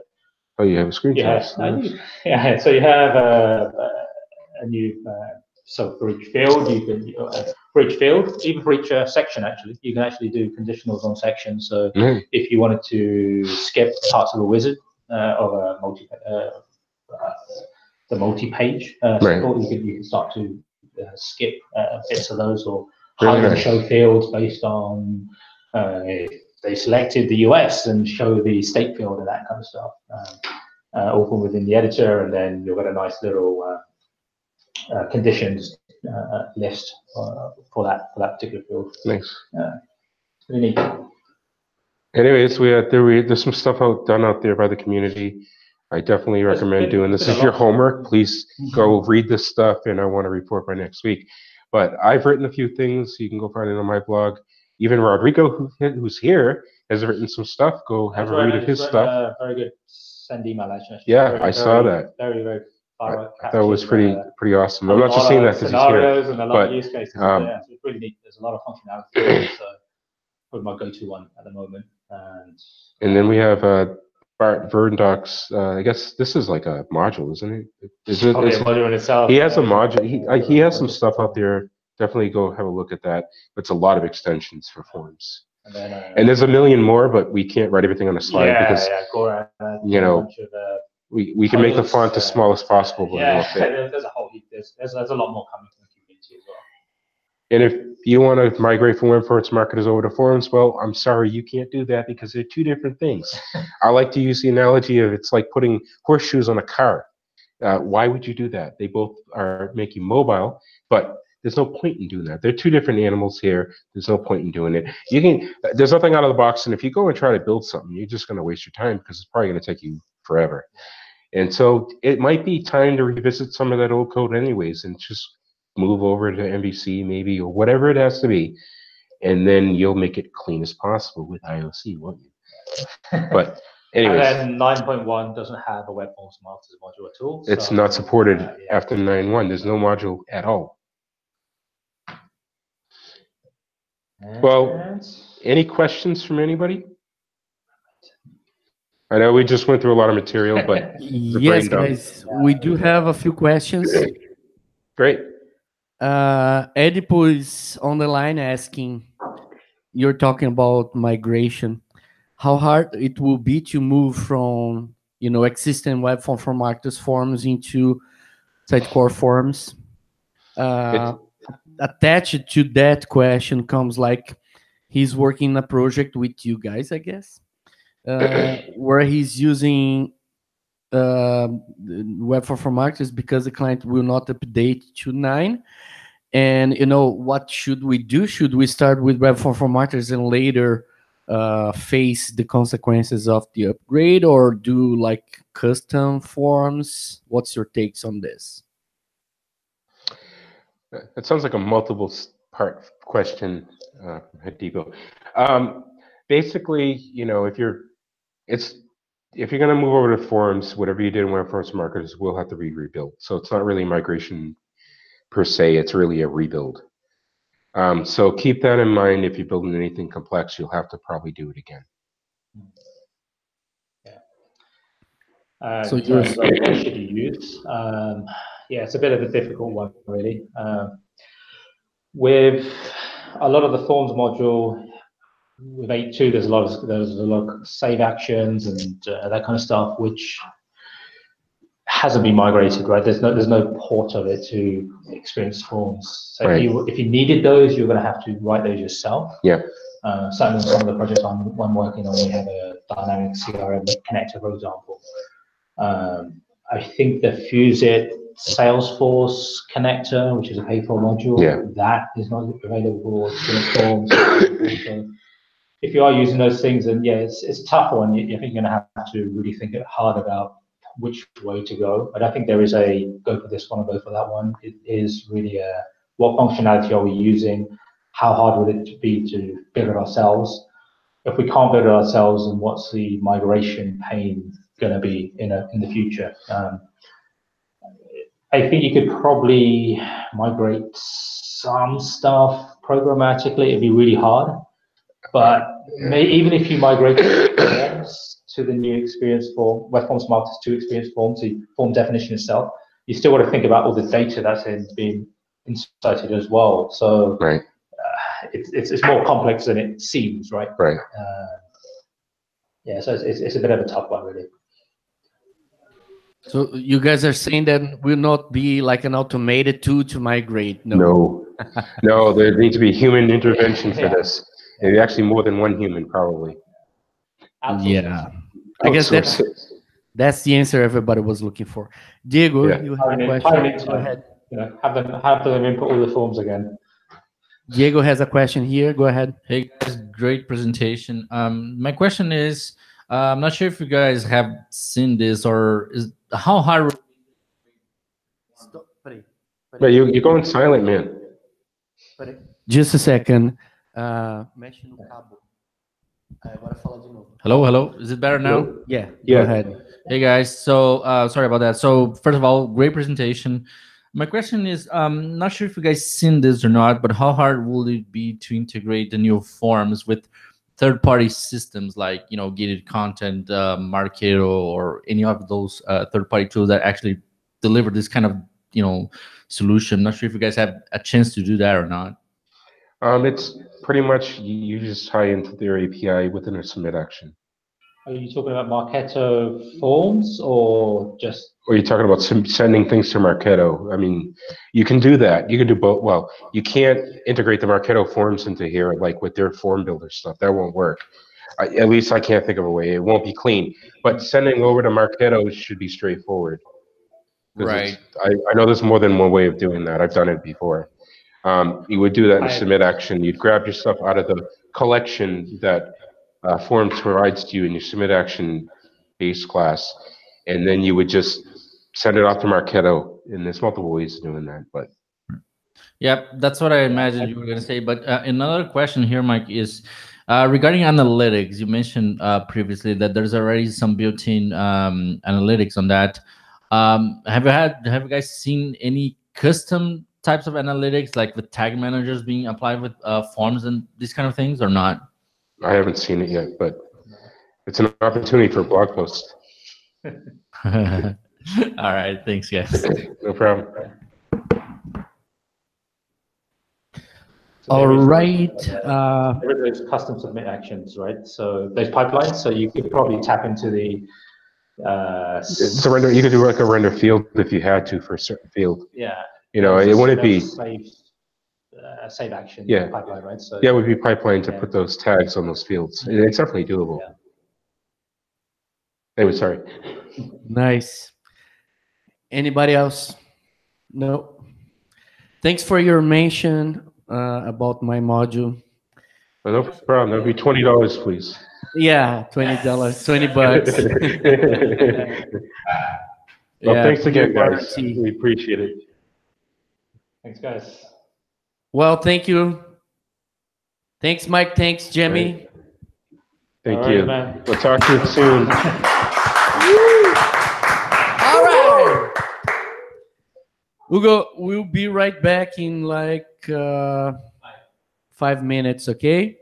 oh, you have a screenshot. Yeah, so you have a new. So for each field, you can for each field, even for each section, actually, you can actually do conditionals on sections. So if you wanted to skip parts of a wizard of a the multi-page support, you can start to skip bits of those or hide and show fields based on if they selected the US and show the state field and that kind of stuff, all from within the editor, and then you've got a nice little conditions list for that particular field. Nice. Really neat. Anyways, there's some stuff done out there by the community. I definitely recommend doing this. If your homework, please go read this stuff, and I want to report by next week. But I've written a few things. You can go find it on my blog. Even Rodrigo, who's here, has written some stuff. Go have a read of his stuff. Very good send email, actually. Yeah, I saw that. Very thorough. I thought it was pretty awesome. I'm not just saying that because he's here. And a lot of use cases. Yeah, so it's really neat. There's a lot of functionality. So probably my go-to one at the moment. And then we have Bart Verdock's. I guess this is like a module, isn't it? Is it? Probably a module in itself. He has a module. He has some stuff out there. Definitely go have a look at that. It's a lot of extensions for forms. And then, And there's a million more, but we can't write everything on a slide because Goran, you know, a bunch of, we can make the font as small as possible, but it will fit. there's a whole heap. There's a lot more coming from the community as well. And if you want to migrate from web forms marketers over to forms, well, I'm sorry, you can't do that because they're two different things. I like to use the analogy of it's like putting horseshoes on a car. Why would you do that? They both are make you mobile, but there's no point in doing that. They're two different animals here. There's no point in doing it. You can. There's nothing out of the box, and if you go and try to build something, you're just going to waste your time because it's probably going to take you forever. And so it might be time to revisit some of that old code anyways, and just move over to MVC maybe, or whatever it has to be, and then you'll make it clean as possible with IOC, won't you? But anyways. And then 9.1 doesn't have a web forms masters module at all. It's not supported after 9.1. There's no module at all. Well, any questions from anybody? I know we just went through a lot of material, but yes, guys, we do have a few questions. Great. Edipo is on the line asking, you're talking about migration, how hard it will be to move from, you know, existing web form for marketers forms into Sitecore forms. Attached to that question comes like he's working in a project with you guys, I guess, where he's using web form for marketers because the client will not update to 9. And, you know, what should we do? Should we start with web form for marketers and later face the consequences of the upgrade, or do like custom forms? What's your takes on this? It sounds like a multiple part question, Hadipo. Basically, you know, if you're going to move over to forms, whatever you did in web forms marketers will have to be rebuilt. So it's not really migration per se; it's really a rebuild. So keep that in mind. If you're building anything complex, you'll have to probably do it again. So what should you use? It's a bit of a difficult one, really. With a lot of the forms module, with 8.2, there's a lot of save actions and that kind of stuff, which hasn't been migrated, right? There's no port of it to Experience Forms. So right. if you needed those, you're going to have to write those yourself. Yeah. Certainly, some of the projects I'm working on, we have a dynamic CRM connector, for example. I think the Fusit Salesforce connector, which is a pay-for module, that is not available for Experience Forms. So if you are using those things, then it's a tough one. I think you're going to have to really think hard about which way to go. I don't think there is a go for this one or go for that one. It is really what functionality are we using? How hard would it be to build it ourselves? If we can't build it ourselves, then what's the migration pain going to be in the future? I think you could probably migrate some stuff programmatically. It'd be really hard, but even if you migrate forms to the new Experience Form, web forms marketers to Experience Forms, the form definition itself, you still got to think about all the data that's being inserted as well. So right. It's more complex than it seems, right? Right. So it's a bit of a tough one, really. So you guys are saying that will not be like an automated tool to migrate? No, there needs to be human intervention for this. Maybe actually more than one human, probably. Yeah, I guess that's the answer everybody was looking for. Diego, you have a question? Go ahead. Have them input all the forms again. Diego has a question here. Go ahead. Hey guys, great presentation. My question is, I'm not sure if you guys have seen this, or how hard. But you're going silent, man. Just a second. Hello. Is it better now? Yeah. Go ahead. Hey guys. So sorry about that. So first of all, great presentation. My question is, I'm not sure if you guys seen this or not, but how hard will it be to integrate the new forms with third-party systems like gated content, Marketo, or any of those third-party tools that actually deliver this kind of solution. Not sure if you guys have a chance to do that or not. It's pretty much you just tie into their API within a submit action. Are you talking about Marketo forms or just? Or you're talking about sending things to Marketo. I mean, you can do that. You can do both. Well, you can't integrate the Marketo forms into here, like with their form builder stuff. That won't work. At least I can't think of a way. It won't be clean. But sending over to Marketo should be straightforward. Because Right. I know there's more than one way of doing that. I've done it before. You would do that in a I submit action. You'd grab your stuff out of the collection that Forms provides to you in your submit action base class, and then you would just send it off to Marketo. And there's multiple ways of doing that, but Yeah, that's what I imagined you were going to say. But another question here, Mike, is regarding analytics. You mentioned previously that there's already some built-in analytics on that. Have you guys seen any custom types of analytics, like with tag managers being applied with forms and these kind of things, or not? I haven't seen it yet. But it's an opportunity for a blog post. All right, thanks, guys. No problem. So All there is right. there is those custom submit actions, right? So those pipelines. So you could probably tap into the It's a render. You could do like a render field if you had to for a certain field. yeah. It wouldn't be. Save action Yeah. pipeline, right? So Yeah, it would be pipeline to Yeah. put those tags on those fields. It's definitely doable. Yeah. Anyway, sorry. Nice. Anybody else? No. Thanks for your mention about my module. No problem. That'd be $20, please. Yeah, $20, $20. Well, Yeah, thanks again, full guys. warranty. We appreciate it. Thanks, guys. Well, thank you. Thanks, Mike. Thanks, Jimmy. Thank All right, you. man. We'll talk to you soon. All right. We'll be right back in like 5 minutes, okay?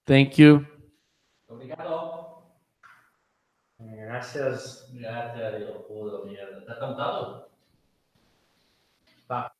Thank you. Obrigado. Gracias. Gracias. Tá cantado? Tá.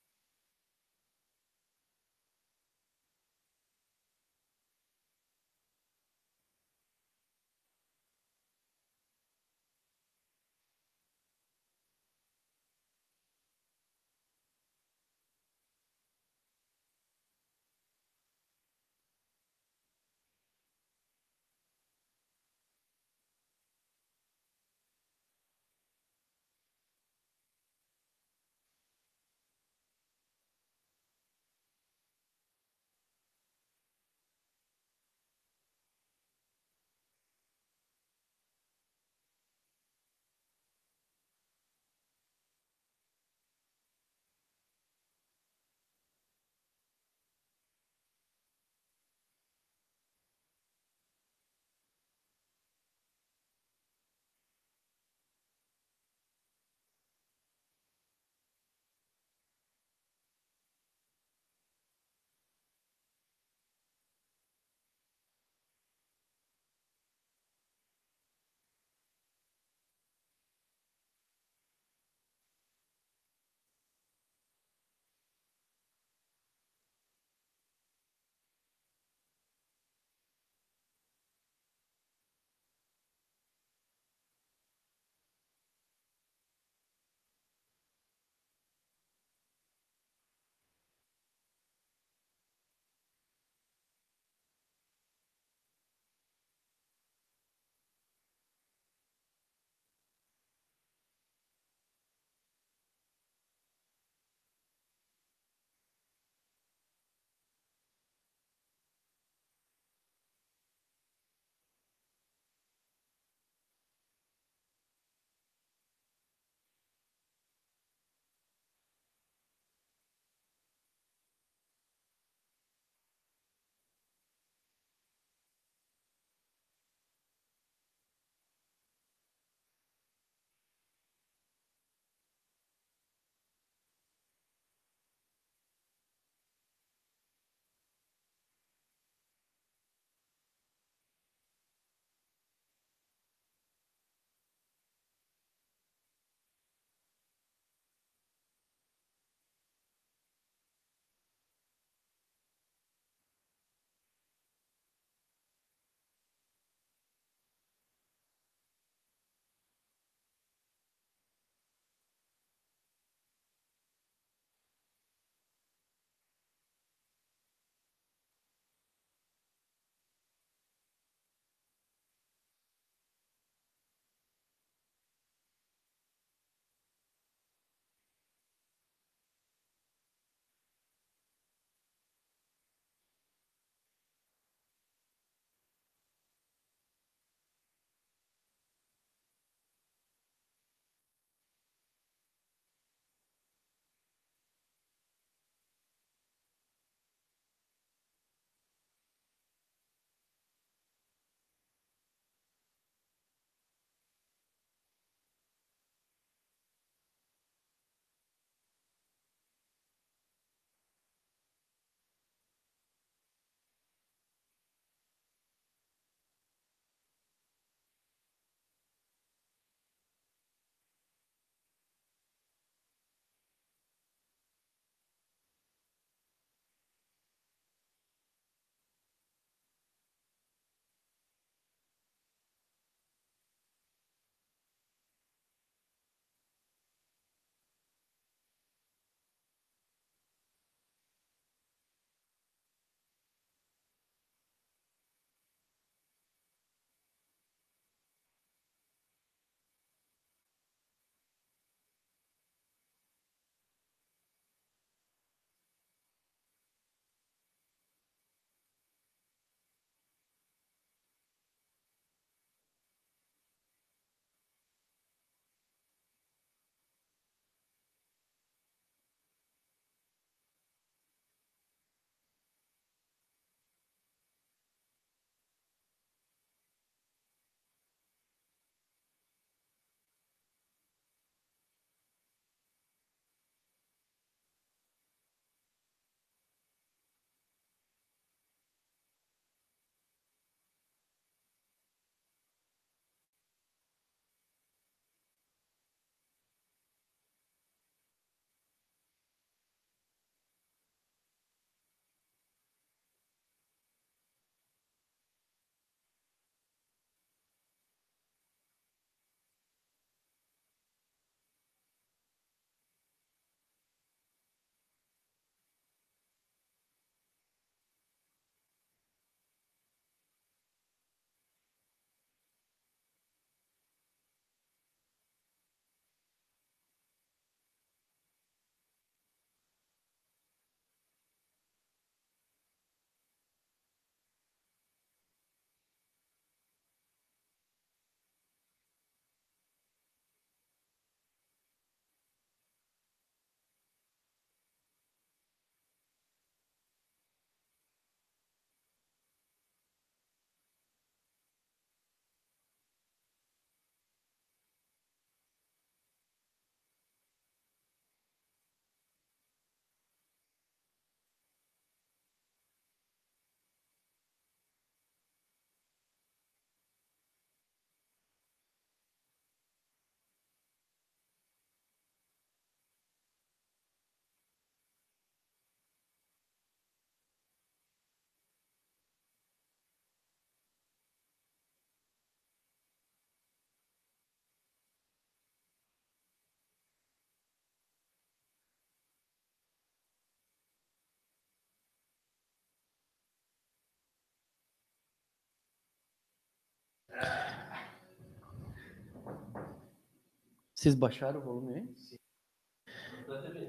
Vocês baixaram o volume aí?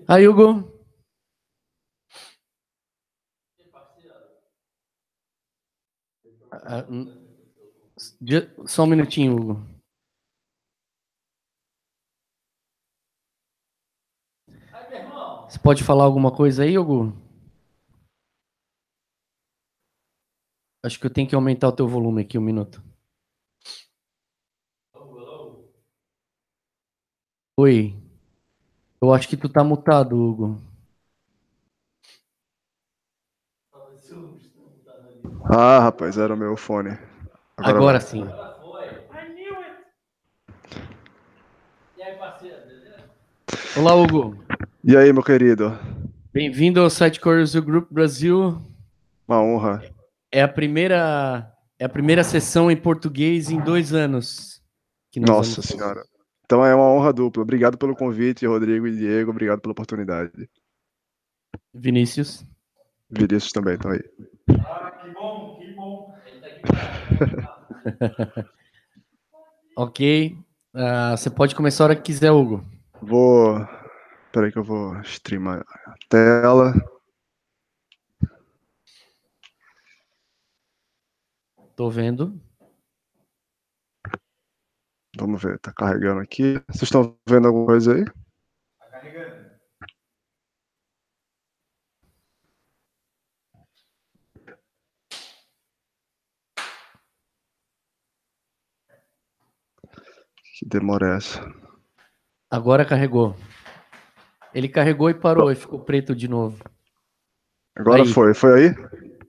Aí, Hugo. Só um minutinho, Hugo. Você pode falar alguma coisa aí, Hugo? Acho que eu tenho que aumentar o teu volume aqui um minuto. Oi. Eu acho que tu tá mutado, Hugo. Ah, rapaz, era o meu fone. Agora Agora vai. sim. Olá, Hugo. E aí, meu querido? Bem-vindo ao site Chorus do Grupo Brasil. Uma honra. É a primeira sessão em português em 2 anos que nós vamos Nossa fazer. senhora. Então é uma honra dupla. Obrigado pelo convite, Rodrigo e Diego. Obrigado pela oportunidade. Vinícius. Vinícius também, então aí. Que bom, que bom. Ok. Você pode começar a hora que quiser, Hugo. Peraí que eu vou streamar a tela. Tô vendo. Vamos ver, tá carregando aqui. Vocês estão vendo alguma coisa aí? Tá carregando. Que demora é essa? Agora carregou. Ele carregou e parou e ficou preto de novo. Agora Aí. foi. Foi aí?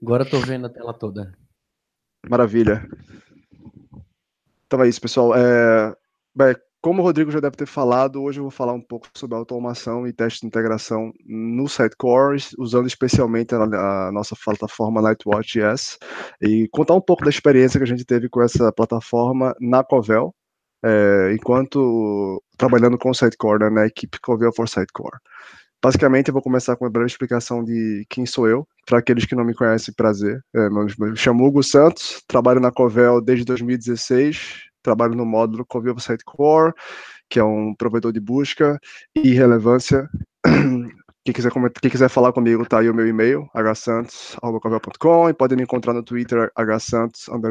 Agora tô vendo a tela toda. Maravilha. Então é isso, pessoal. Bem, como o Rodrigo já deve ter falado, hoje eu vou falar um pouco sobre automação e teste de integração no Sitecore, usando especialmente a nossa plataforma Lightwatch.js e contar um pouco da experiência que a gente teve com essa plataforma na Covel, enquanto trabalhando com o Sitecore, né, na equipe Covel for Sitecore. Basicamente, eu vou começar com uma breve explicação de quem sou eu. Para aqueles que não me conhecem, prazer. Me chamo Hugo Santos, trabalho na Covel desde 2016, trabalho no módulo Covel Site Core, que é um provedor de busca e relevância. Quem quiser falar comigo, tá aí o meu e-mail, hsantos@covel.com, e pode me encontrar no Twitter, hsantos_x.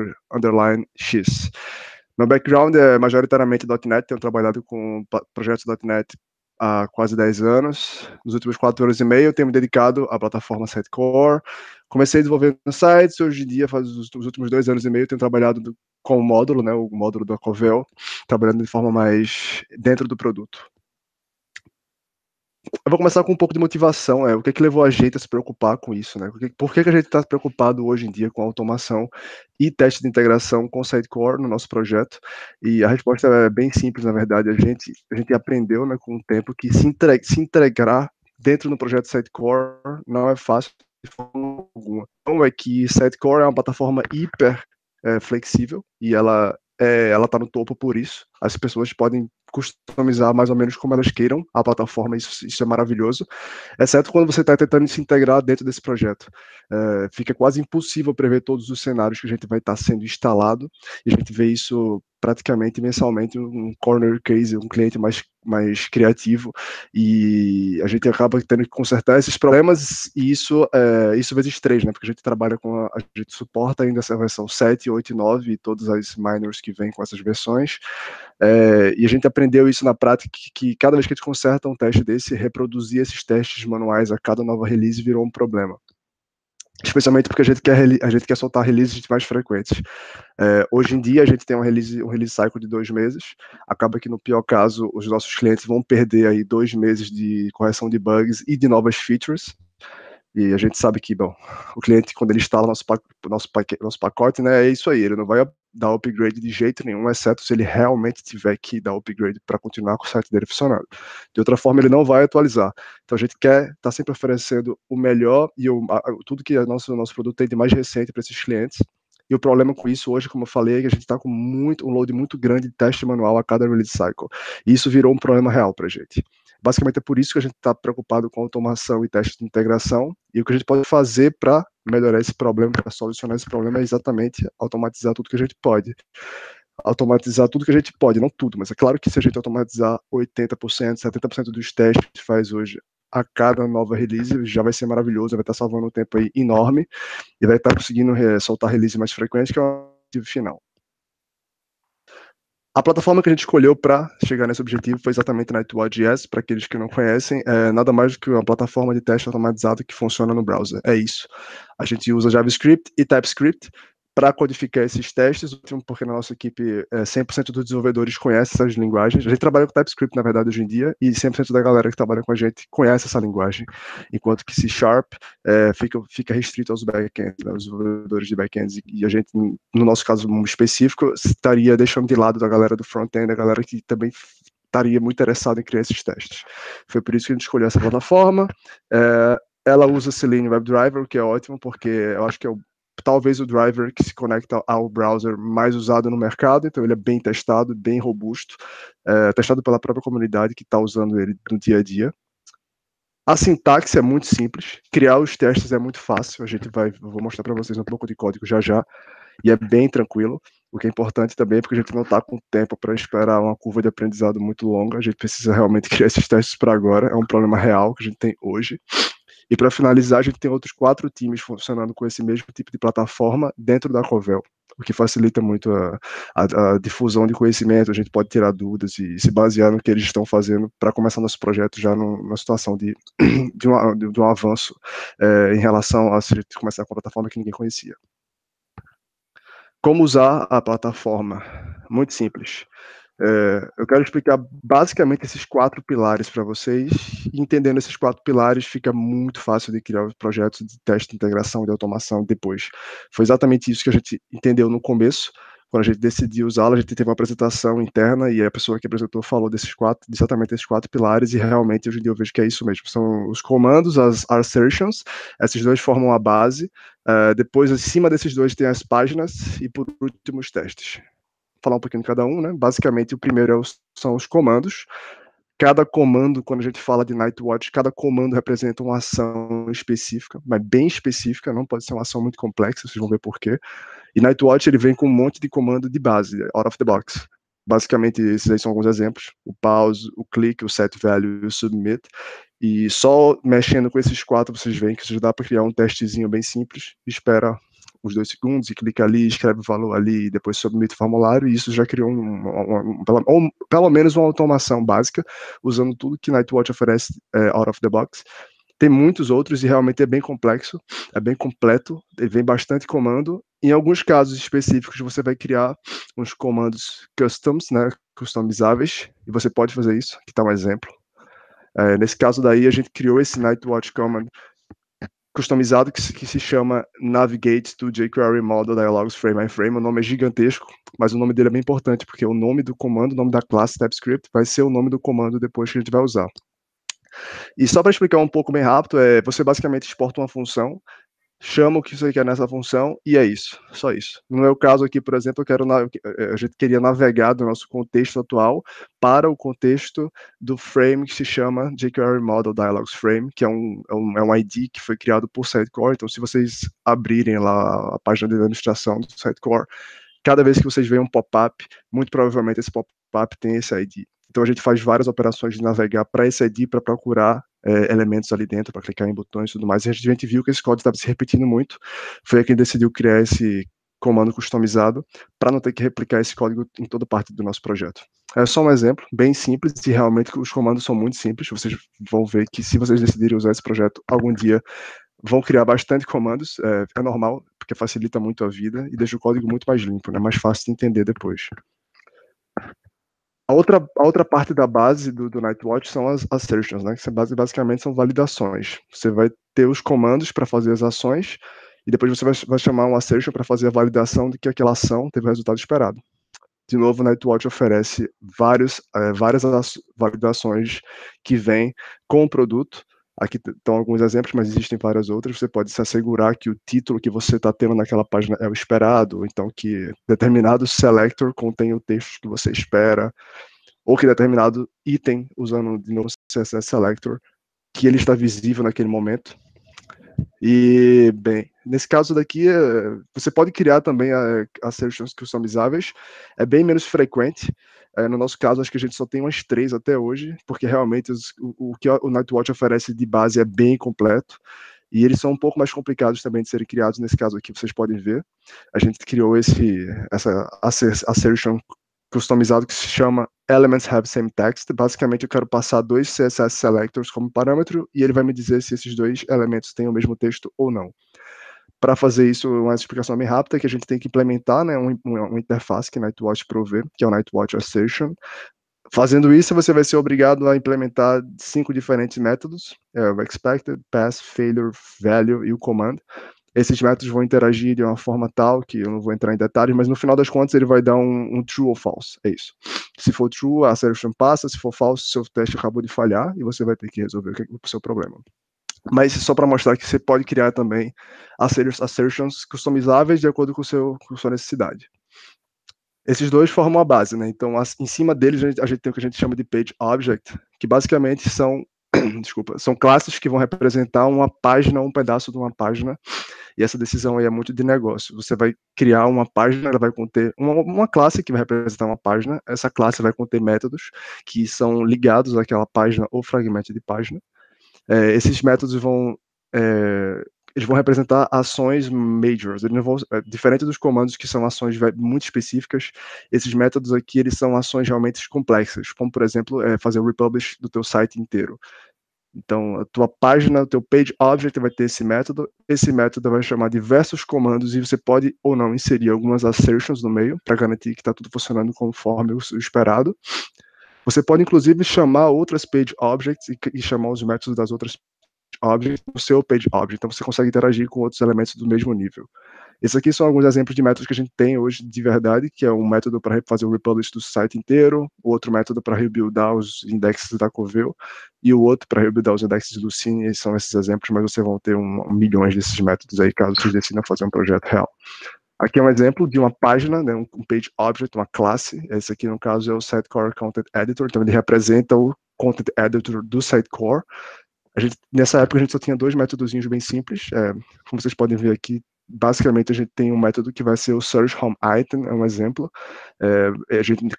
Meu background é majoritariamente .NET, tenho trabalhado com projetos .NET há quase 10 anos. Nos últimos 4 anos e meio, tenho me dedicado à plataforma Sitecore. Comecei desenvolvendo sites, hoje em dia, faz os últimos 2 anos e meio, tenho trabalhado com o módulo, né, o módulo da Covel, trabalhando de forma mais dentro do produto. Eu vou começar com um pouco de motivação, o que é que levou a gente a se preocupar com isso, né? Por que a gente está preocupado hoje em dia com automação e teste de integração com o Sitecore no nosso projeto? E a resposta é bem simples, na verdade. A gente aprendeu, né, com o tempo que se integrar dentro do projeto Sitecore não é fácil de forma alguma. Então é que Sitecore é uma plataforma hiper flexível e ela está no topo por isso. As pessoas podem customizar mais ou menos como elas queiram a plataforma, isso é maravilhoso, exceto quando você está tentando se integrar dentro desse projeto. Fica quase impossível prever todos os cenários que a gente vai estar sendo instalado, e a gente vê isso praticamente mensalmente, um corner case, um cliente mais criativo, e a gente acaba tendo que consertar esses problemas, e isso vezes 3, né, porque a gente trabalha a gente suporta ainda essa versão 7, 8 e 9, e todas as minors que vêm com essas versões, e a gente aprendeu isso na prática, que cada vez que a gente conserta um teste desse, reproduzir esses testes manuais a cada nova release virou um problema. Especialmente porque a gente quer soltar releases mais frequentes. Hoje em dia, a gente tem um release cycle de 2 meses. Acaba que, no pior caso, os nossos clientes vão perder aí 2 meses de correção de bugs e de novas features. E a gente sabe que, bom, o cliente, quando ele instala nosso pacote, né, é isso aí, ele não vai dar upgrade de jeito nenhum, exceto se ele realmente tiver que dar upgrade para continuar com o site dele funcionando. De outra forma, ele não vai atualizar. Então a gente quer estar sempre oferecendo o melhor e tudo que nosso produto tem de mais recente para esses clientes. E o problema com isso hoje, como eu falei, é que a gente está com um load muito grande de teste manual a cada release cycle. E isso virou um problema real para a gente. Basicamente é por isso que a gente está preocupado com automação e teste de integração, e o que a gente pode fazer para melhorar esse problema, para solucionar esse problema, é exatamente automatizar tudo que a gente pode. automatizar tudo que a gente pode, não tudo, mas é claro que se a gente automatizar 80%, 70% dos testes que faz hoje a cada nova release, já vai ser maravilhoso, vai estar salvando um tempo aí enorme e vai estar conseguindo soltar release mais frequente, que é o objetivo final. A plataforma que a gente escolheu para chegar nesse objetivo foi exatamente Nightwatch.js. Para aqueles que não conhecem, é nada mais do que uma plataforma de teste automatizado que funciona no browser. É isso. A gente usa JavaScript e TypeScript para codificar esses testes, porque na nossa equipe 100% dos desenvolvedores conhecem essas linguagens. A gente trabalha com TypeScript, na verdade, hoje em dia, e 100% da galera que trabalha com a gente conhece essa linguagem, enquanto que C# fica restrito aos backends, né, aos desenvolvedores de backends, e a gente, no nosso caso específico, estaria deixando de lado da galera do front-end, a galera que também estaria muito interessada em criar esses testes. Foi por isso que a gente escolheu essa plataforma. Ela usa Selenium WebDriver, o que é ótimo, porque eu acho que é talvez o driver que se conecta ao browser mais usado no mercado, então ele é bem testado, bem robusto, testado pela própria comunidade que está usando ele no dia a dia. A sintaxe é muito simples, criar os testes é muito fácil, vou mostrar para vocês um pouco de código já já, e é bem tranquilo. O que é importante também é porque a gente não está com tempo para esperar uma curva de aprendizado muito longa, a gente precisa realmente criar esses testes para agora, é um problema real que a gente tem hoje. E para finalizar, a gente tem outros 4 times funcionando com esse mesmo tipo de plataforma dentro da Covel, o que facilita muito a difusão de conhecimento, a gente pode tirar dúvidas e se basear no que eles estão fazendo para começar nosso projeto já numa situação de um avanço em relação a se a gente começar com a plataforma que ninguém conhecia. Como usar a plataforma? Muito simples. Eu quero explicar basicamente esses 4 pilares para vocês. Entendendo esses 4 pilares, fica muito fácil de criar os projetos de teste, de integração, de automação depois. Foi exatamente isso que a gente entendeu no começo. Quando a gente decidiu usá-la, a gente teve uma apresentação interna e a pessoa que apresentou falou exatamente esses 4 pilares, e realmente hoje em dia eu vejo que é isso mesmo. São os comandos, as assertions, esses dois formam a base. Depois, acima desses dois, tem as páginas e, por último, os testes. Vou falar um pouquinho de cada um, né? Basicamente, o primeiro são os comandos. Cada comando, quando a gente fala de Nightwatch, cada comando representa uma ação específica, mas bem específica, não pode ser uma ação muito complexa, vocês vão ver por quê. E Nightwatch, ele vem com um monte de comando de base, out of the box. Basicamente, esses aí são alguns exemplos. O pause, o click, o set value e o submit. E só mexendo com esses 4, vocês veem que já dá para criar um testezinho bem simples. Espera uns 2 segundos e clica ali, escreve o valor ali, e depois submite o formulário, e isso já criou pelo menos uma automação básica, usando tudo que Nightwatch oferece out of the box. Tem muitos outros e realmente é bem complexo, é bem completo, ele vem bastante comando. Em alguns casos específicos, você vai criar uns comandos customs, né, customizáveis, e você pode fazer isso. Aqui está um exemplo. Nesse caso daí, a gente criou esse Nightwatch command customizado que se chama Navigate to jQuery Model Dialogues Frame by Frame. O nome é gigantesco, mas o nome dele é bem importante, porque o nome do comando, o nome da classe TypeScript, vai ser o nome do comando depois que a gente vai usar. E só para explicar um pouco bem rápido, você basicamente exporta uma função, chama o que você quer nessa função e é isso, só isso. No meu caso aqui, por exemplo, a gente queria navegar do nosso contexto atual para o contexto do frame que se chama jQuery Model Dialogues Frame, que é um ID que foi criado por Sitecore. Então, se vocês abrirem lá a página de administração do Sitecore, cada vez que vocês veem um pop-up, muito provavelmente esse pop-up tem esse ID. Então a gente faz várias operações de navegar para esse ID para procurar elementos ali dentro, para clicar em botões e tudo mais. E a gente viu que esse código estava se repetindo muito. Foi aí que a gente decidiu criar esse comando customizado para não ter que replicar esse código em toda parte do nosso projeto. É só um exemplo, bem simples, e realmente os comandos são muito simples. Vocês vão ver que se vocês decidirem usar esse projeto algum dia, vão criar bastante comandos, é normal, porque facilita muito a vida e deixa o código muito mais limpo, né? Mais fácil de entender depois. A outra parte da base do Nightwatch são as assertions, né? Que basicamente são validações. Você vai ter os comandos para fazer as ações e depois você vai chamar um assertion para fazer a validação de que aquela ação teve o resultado esperado. De novo, o Nightwatch oferece várias validações que vêm com o produto. Aqui estão alguns exemplos, mas existem várias outras. Você pode se assegurar que o título que você está tendo naquela página é o esperado, ou então que determinado selector contém o texto que você espera, ou que determinado item, usando de novo o CSS selector, que ele está visível naquele momento. E, bem, Nesse caso daqui, você pode criar também assertions customizáveis, é bem menos frequente. No nosso caso, acho que a gente só tem umas 3 até hoje, porque realmente o que o Nightwatch oferece de base é bem completo, e eles são um pouco mais complicados também de serem criados. Nesse caso aqui, vocês podem ver. A gente criou essa assertion customizado que se chama Elements Have Same Text. Basicamente, eu quero passar 2 CSS selectors como parâmetro, e ele vai me dizer se esses 2 elementos têm o mesmo texto ou não. Para fazer isso, uma explicação bem rápida, que a gente tem que implementar, né, uma interface que Nightwatch provê, que é o Nightwatch Assertion. Fazendo isso, você vai ser obrigado a implementar 5 diferentes métodos, o expected, pass, failure, value e o command. Esses métodos vão interagir de uma forma tal que eu não vou entrar em detalhes, mas no final das contas ele vai dar um true ou false, é isso. Se for true, a assertion passa; se for false, seu teste acabou de falhar e você vai ter que resolver o seu problema. Mas só para mostrar que você pode criar também assertions customizáveis de acordo com sua necessidade. Esses dois formam a base, né? Então, em cima deles, a gente tem o que a gente chama de page object, que basicamente são, desculpa, são classes que vão representar uma página, um pedaço de uma página, e essa decisão aí é muito de negócio. Você vai criar uma página, ela vai conter uma classe que vai representar uma página, essa classe vai conter métodos que são ligados àquela página ou fragmento de página. Esses métodos eles vão representar ações majors. Eles não vão, diferente dos comandos que são ações muito específicas, esses métodos aqui eles são ações realmente complexas, como por exemplo fazer o republish do teu site inteiro. Então, a tua página, o teu page object vai ter esse método vai chamar diversos comandos, e você pode ou não inserir algumas assertions no meio para garantir que está tudo funcionando conforme o esperado. Você pode inclusive chamar outras page objects e chamar os métodos das outras object no seu page object, então você consegue interagir com outros elementos do mesmo nível. Esses aqui são alguns exemplos de métodos que a gente tem hoje de verdade, que é um método para fazer o republish do site inteiro, o outro método para rebuildar os indexes da Coveu, e o outro para rebuildar os indexes do Cine. E são esses exemplos, mas vocês vão ter milhões desses métodos aí, caso vocês decidam fazer um projeto real. Aqui é um exemplo de uma página, né, um page object, uma classe. Esse aqui, no caso, é o Sitecore Content Editor, então ele representa o Content Editor do Sitecore. Nessa época a gente só tinha 2 métodozinhos bem simples. Como vocês podem ver aqui, basicamente a gente tem um método que vai ser o Search Home Item, é um exemplo.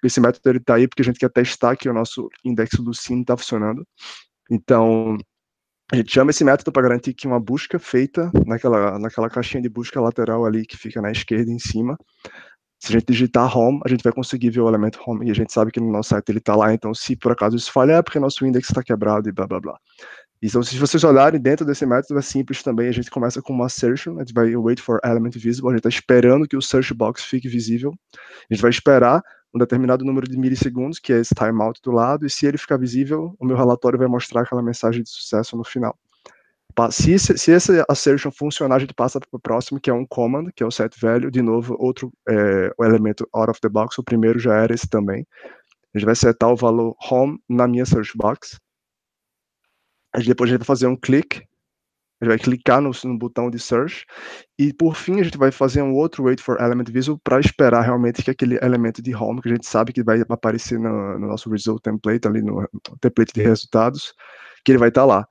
Esse método está aí porque a gente quer testar que o nosso indexo do Cine está funcionando. Então, a gente chama esse método para garantir que uma busca feita naquela caixinha de busca lateral ali que fica na esquerda em cima, se a gente digitar home, a gente vai conseguir ver o elemento home, e a gente sabe que no nosso site ele está lá. Então, se por acaso isso falhar, é porque nosso index está quebrado e blá blá blá. Então, se vocês olharem dentro desse método, é simples também. A gente começa com uma assertion, a gente vai wait for element visible, a gente está esperando que o search box fique visível. A gente vai esperar um determinado número de milissegundos, que é esse timeout do lado, e se ele ficar visível, o meu relatório vai mostrar aquela mensagem de sucesso no final. Se essa assertion funcionar, a gente passa para o próximo, que é um command, que é o set value. De novo, outro o elemento out of the box. O primeiro já era esse também. A gente vai setar o valor home na minha search box. Depois a gente vai fazer um click, a gente vai clicar no botão de search, e por fim a gente vai fazer um outro wait for element visible para esperar realmente que aquele elemento de home, que a gente sabe que vai aparecer no nosso result template, ali no template de resultados, que ele vai estar lá.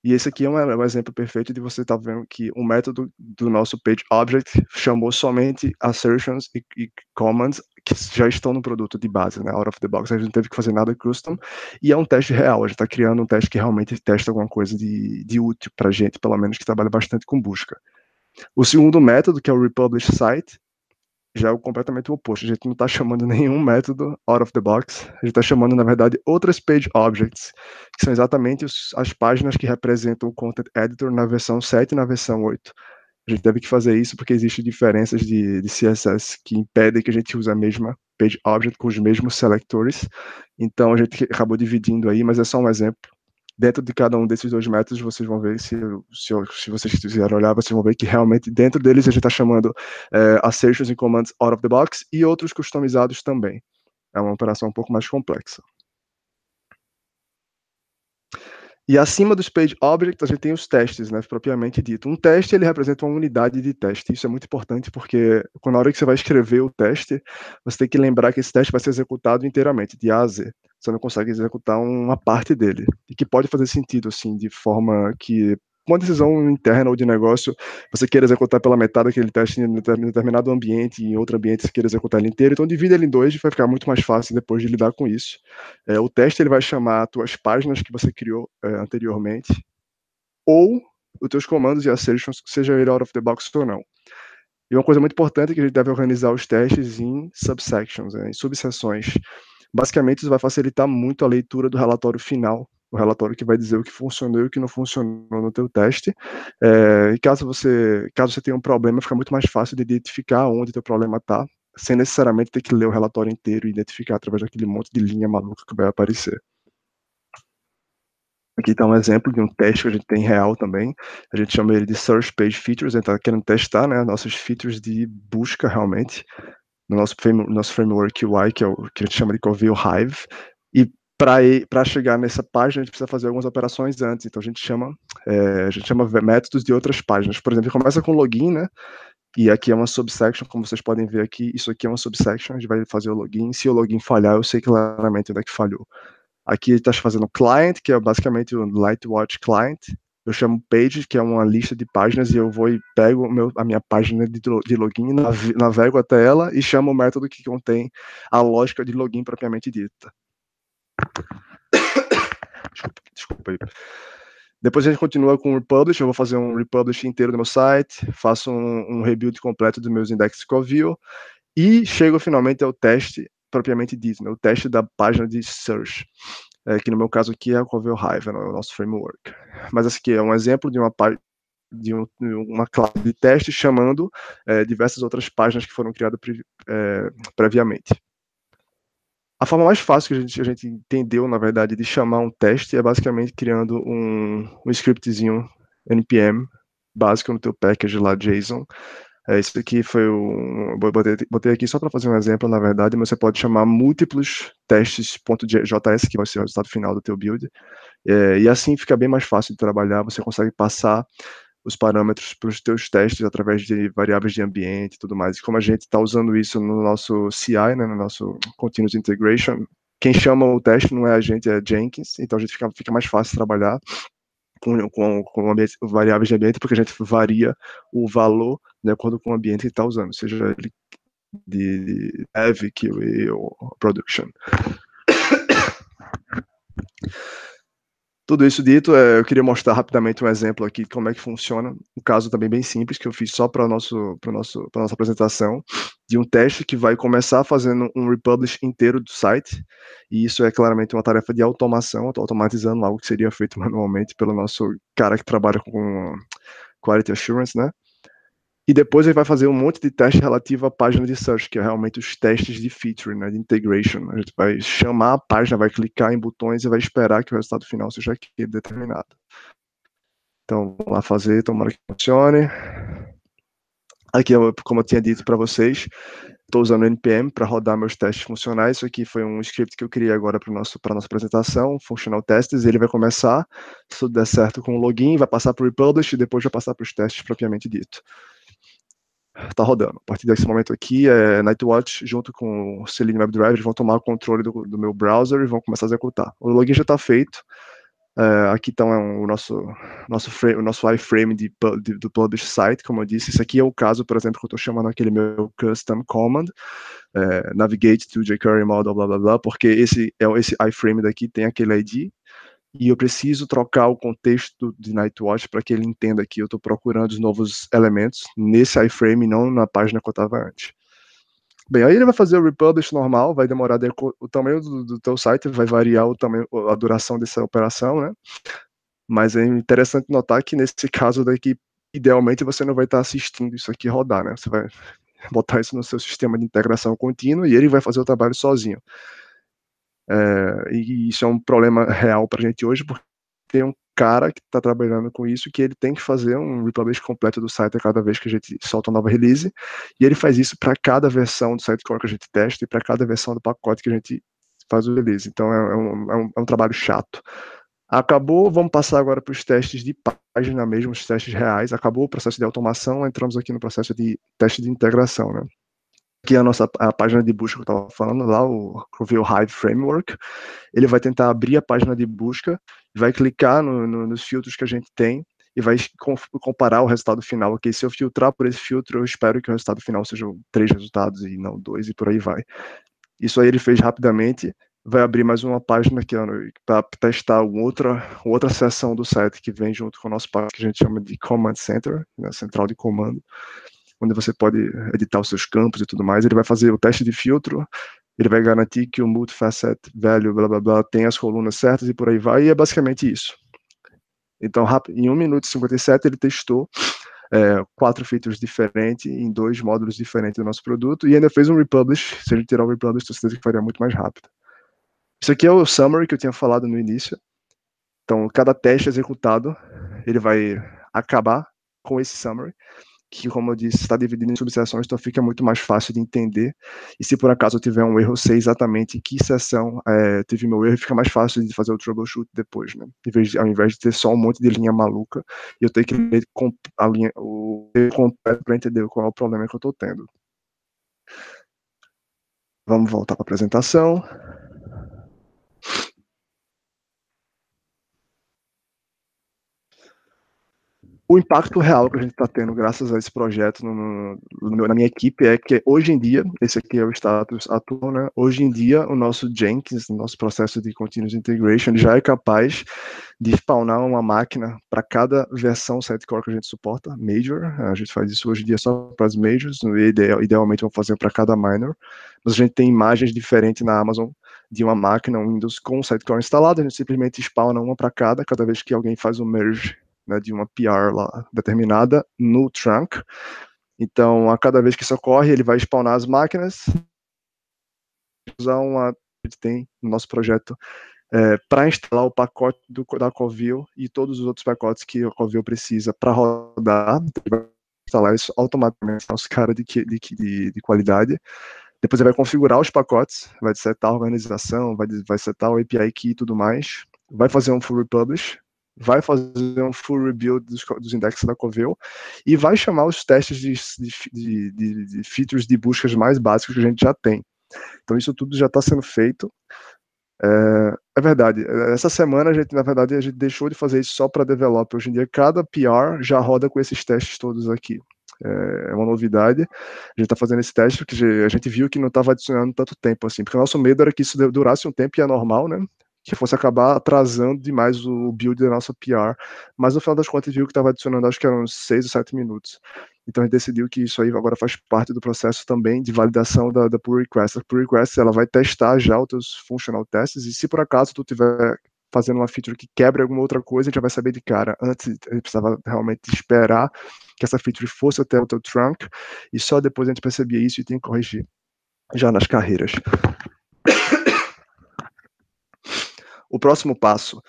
E esse aqui é um exemplo perfeito de você estar vendo que um método do nosso page object chamou somente assertions e commands que já estão no produto de base, né, out of the box. A gente não teve que fazer nada custom, e é um teste real. A gente está criando um teste que realmente testa alguma coisa de útil para a gente, pelo menos que trabalha bastante com busca. O segundo método, que é o republish site, já é completamente o oposto. A gente não está chamando nenhum método out of the box. A gente está chamando, na verdade, outras page objects, que são exatamente as páginas que representam o Content Editor na versão 7 e na versão 8. A gente teve que fazer isso porque existem diferenças de CSS que impedem que a gente use a mesma page object com os mesmos selectores. Então, a gente acabou dividindo aí, mas é só um exemplo. Dentro de cada um desses 2 métodos, vocês vão ver, se vocês quiserem olhar, vocês vão ver que realmente dentro deles a gente está chamando assertions e commands out of the box e outros customizados também. É uma operação um pouco mais complexa. E acima dos page objects, a gente tem os testes, né, propriamente dito. Um teste, ele representa uma unidade de teste. Isso é muito importante porque na hora que você vai escrever o teste, você tem que lembrar que esse teste vai ser executado inteiramente, de A a Z. Você não consegue executar uma parte dele. E que pode fazer sentido, assim, de forma que uma decisão interna ou de negócio, você queira executar pela metade aquele teste em determinado ambiente, e em outro ambiente você queira executar ele inteiro, então divide ele em dois, vai ficar muito mais fácil depois de lidar com isso. O teste ele vai chamar as tuas páginas que você criou anteriormente, ou os teus comandos e assertions, seja ele out of the box ou não. E uma coisa muito importante é que a gente deve organizar os testes em subsections, em subseções. Basicamente, isso vai facilitar muito a leitura do relatório final, o relatório que vai dizer o que funcionou e o que não funcionou no teu teste. E caso você tenha um problema, fica muito mais fácil de identificar onde o teu problema está, sem necessariamente ter que ler o relatório inteiro e identificar através daquele monte de linha maluca que vai aparecer. Aqui está um exemplo de um teste que a gente tem real também. A gente chama ele de Search Page Features. A gente está querendo testar, né, nossas features de busca realmente no nosso framework UI, que é o que a gente chama de Covil Hive. E para chegar nessa página, a gente precisa fazer algumas operações antes. Então a gente chama métodos de outras páginas. Por exemplo, começa com login, né? E aqui é uma subsection, como vocês podem ver aqui. Isso aqui é uma subsection. A gente vai fazer o login. Se o login falhar, eu sei claramente onde é que falhou. Aqui está fazendo client, que é basicamente o Lightwatch client. Eu chamo page, que é uma lista de páginas, e eu vou e pego a minha página de login, navego até ela e chamo o método que contém a lógica de login propriamente dita. Desculpa aí. Depois a gente continua com o republish. Eu vou fazer um republish inteiro do meu site, faço um rebuild completo dos meus index Covil e chego finalmente ao teste propriamente dito, né, o teste da página de search. Que no meu caso aqui é o Covil Hive, né, o nosso framework. Mas esse aqui é um exemplo de uma classe de teste chamando diversas outras páginas que foram criadas previamente. A forma mais fácil que a gente entendeu, na verdade, de chamar um teste é basicamente criando um scriptzinho npm básico no teu package lá, JSON. Isso aqui foi botei aqui só para fazer um exemplo, na verdade, mas você pode chamar múltiplos testes.js, que vai ser o resultado final do teu build, e assim fica bem mais fácil de trabalhar, você consegue passar os parâmetros para os teus testes através de variáveis de ambiente e tudo mais. E como a gente está usando isso no nosso CI, né, no nosso Continuous Integration, quem chama o teste não é a gente, é Jenkins, então a gente fica mais fácil trabalhar com variáveis de ambiente, porque a gente varia o valor de acordo com o ambiente que está usando, seja ele de dev, QA ou production. Tudo isso dito, eu queria mostrar rapidamente um exemplo aqui de como é que funciona, um caso também bem simples, que eu fiz só para a nossa apresentação, de um teste que vai começar fazendo um republish inteiro do site, e isso é claramente uma tarefa de automação, eu estou automatizando algo que seria feito manualmente pelo nosso cara que trabalha com Quality Assurance, né? E depois ele vai fazer um monte de teste relativo à página de search, que é realmente os testes de feature, né, de integration. A gente vai chamar a página, vai clicar em botões e vai esperar que o resultado final seja aquele determinado. Então, vamos lá fazer, tomara que funcione. Aqui, como eu tinha dito para vocês, estou usando o NPM para rodar meus testes funcionais. Isso aqui foi um script que eu criei agora para a nossa apresentação, Functional Tests. Ele vai começar, se tudo der certo, com o login, vai passar para o republish e depois vai passar para os testes propriamente dito. Está rodando. A partir desse momento aqui, Nightwatch, junto com o Selenium WebDriver, vão tomar o controle do meu browser e vão começar a executar. O login já está feito. Aqui então o nosso iframe do publish site, como eu disse. Isso aqui é o caso, por exemplo, que eu estou chamando aquele meu custom command, navigate to jQuery model, blá blá blá, porque esse iframe daqui tem aquele ID, e eu preciso trocar o contexto de Nightwatch para que ele entenda que eu estou procurando os novos elementos nesse iframe, não na página que eu estava antes. Bem, aí ele vai fazer o republish normal, vai demorar, o tamanho do teu site vai variar a duração dessa operação, né? Mas é interessante notar que nesse caso daqui, idealmente você não vai estar assistindo isso aqui rodar, né? Você vai botar isso no seu sistema de integração contínua e ele vai fazer o trabalho sozinho. E isso é um problema real para a gente hoje, porque tem um cara que está trabalhando com isso, que ele tem que fazer um republish completo do site a cada vez que a gente solta uma nova release, e ele faz isso para cada versão do sitecore que a gente testa e para cada versão do pacote que a gente faz o release. Então é um trabalho chato. Acabou, vamos passar agora para os testes de página mesmo, os testes reais. Acabou o processo de automação, entramos aqui no processo de teste de integração, né? Aqui é a página de busca que eu estava falando, lá o Covil Hive Framework. Ele vai tentar abrir a página de busca, vai clicar nos filtros que a gente tem e vai comparar o resultado final. Ok, se eu filtrar por esse filtro, eu espero que o resultado final sejam 3 resultados e não 2, e por aí vai. Isso aí ele fez rapidamente. Vai abrir mais uma página aqui para testar outra seção do site que vem junto com o nosso pacote, que a gente chama de Command Center, né, central de comando, onde você pode editar os seus campos e tudo mais. Ele vai fazer o teste de filtro, ele vai garantir que o multifacet value, blá blá blá, tem as colunas certas e por aí vai, e é basicamente isso. Então, em 1 minuto e 57, ele testou 4 features diferentes em 2 módulos diferentes do nosso produto e ainda fez um republish. Se a gente tirar o republish, tenho certeza que faria muito mais rápido. Isso aqui é o summary que eu tinha falado no início. Então, cada teste executado, ele vai acabar com esse summary, que, como eu disse, está dividido em subseções, então fica muito mais fácil de entender. E se por acaso eu tiver um erro, eu sei exatamente em que seção tive meu erro, e fica mais fácil de fazer o troubleshoot depois, né? Ao invés de ter só um monte de linha maluca, e eu tenho que ler o completo para entender qual é o problema que eu estou tendo. Vamos voltar para a apresentação. O impacto real que a gente está tendo graças a esse projeto na minha equipe é que hoje em dia, esse aqui é o status atual, né? Hoje em dia, o nosso Jenkins, o nosso processo de Continuous Integration, já é capaz de spawnar uma máquina para cada versão sitecore que a gente suporta, major. A gente faz isso hoje em dia só para as majors, idealmente vamos fazer para cada minor. Mas a gente tem imagens diferentes na Amazon de uma máquina Windows com o sitecore instalado, a gente simplesmente spawna uma para cada vez que alguém faz o merge, né, de uma PR lá determinada no trunk. Então, a cada vez que isso ocorre, ele vai spawnar as máquinas, usar a gente tem no nosso projeto para instalar o pacote da Covil e todos os outros pacotes que a Covil precisa para rodar. Ele vai instalar isso automaticamente aos caras de qualidade. Depois ele vai configurar os pacotes, vai setar a organização, vai setar o API key e tudo mais, vai fazer um full republish, vai fazer um full rebuild dos indexes da Covil e vai chamar os testes de features de buscas mais básicos que a gente já tem. Então isso tudo já está sendo feito. É verdade, essa semana na verdade, a gente deixou de fazer isso só para developer. Hoje em dia, cada PR já roda com esses testes todos aqui. É uma novidade. A gente está fazendo esse teste porque a gente viu que não estava adicionando tanto tempo assim, porque o nosso medo era que isso durasse um tempo e é normal, né? Que fosse acabar atrasando demais o build da nossa PR. Mas no final das contas, viu que estava adicionando, acho que eram 6 ou 7 minutos. Então a gente decidiu que isso aí agora faz parte do processo também de validação da pull request. A pull request ela vai testar já os teus functional tests e se por acaso tu tiver fazendo uma feature que quebre alguma outra coisa, a gente já vai saber de cara. Antes a gente precisava realmente esperar que essa feature fosse até o teu trunk e só depois a gente percebia isso e tinha que corrigir já nas carreiras. O próximo passo.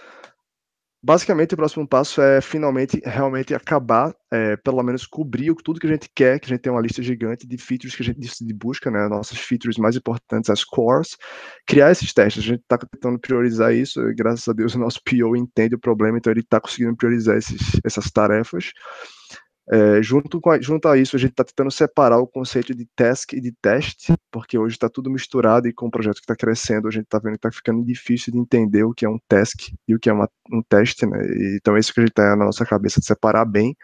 Basicamente, o próximo passo é finalmente realmente acabar, pelo menos cobrir tudo que a gente quer, que a gente tem uma lista gigante de features que a gente busca, né? Nossas features mais importantes, as cores, criar esses testes. A gente está tentando priorizar isso, e graças a Deus o nosso PO entende o problema, então ele está conseguindo priorizar essas tarefas. Junto a isso, a gente está tentando separar o conceito de task e de teste, porque hoje está tudo misturado e com o projeto que está crescendo, a gente está vendo que está ficando difícil de entender o que é um task e o que é um teste, né? Então, é isso que a gente está na nossa cabeça, de separar bem.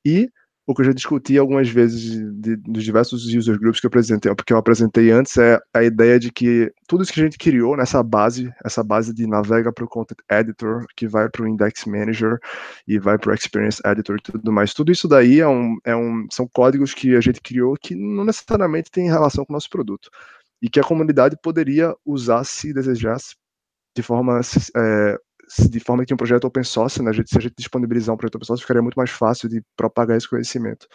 E o que eu já discuti algumas vezes dos diversos user groups que eu apresentei, porque eu apresentei antes, é a ideia de que tudo isso que a gente criou nessa base, essa base de navega para o Content Editor, que vai para o Index Manager e vai para o Experience Editor e tudo mais, tudo isso daí são códigos que a gente criou que não necessariamente tem relação com o nosso produto e que a comunidade poderia usar se desejasse de forma que um projeto open source, né, se a gente disponibilizar um projeto open source, ficaria muito mais fácil de propagar esse conhecimento.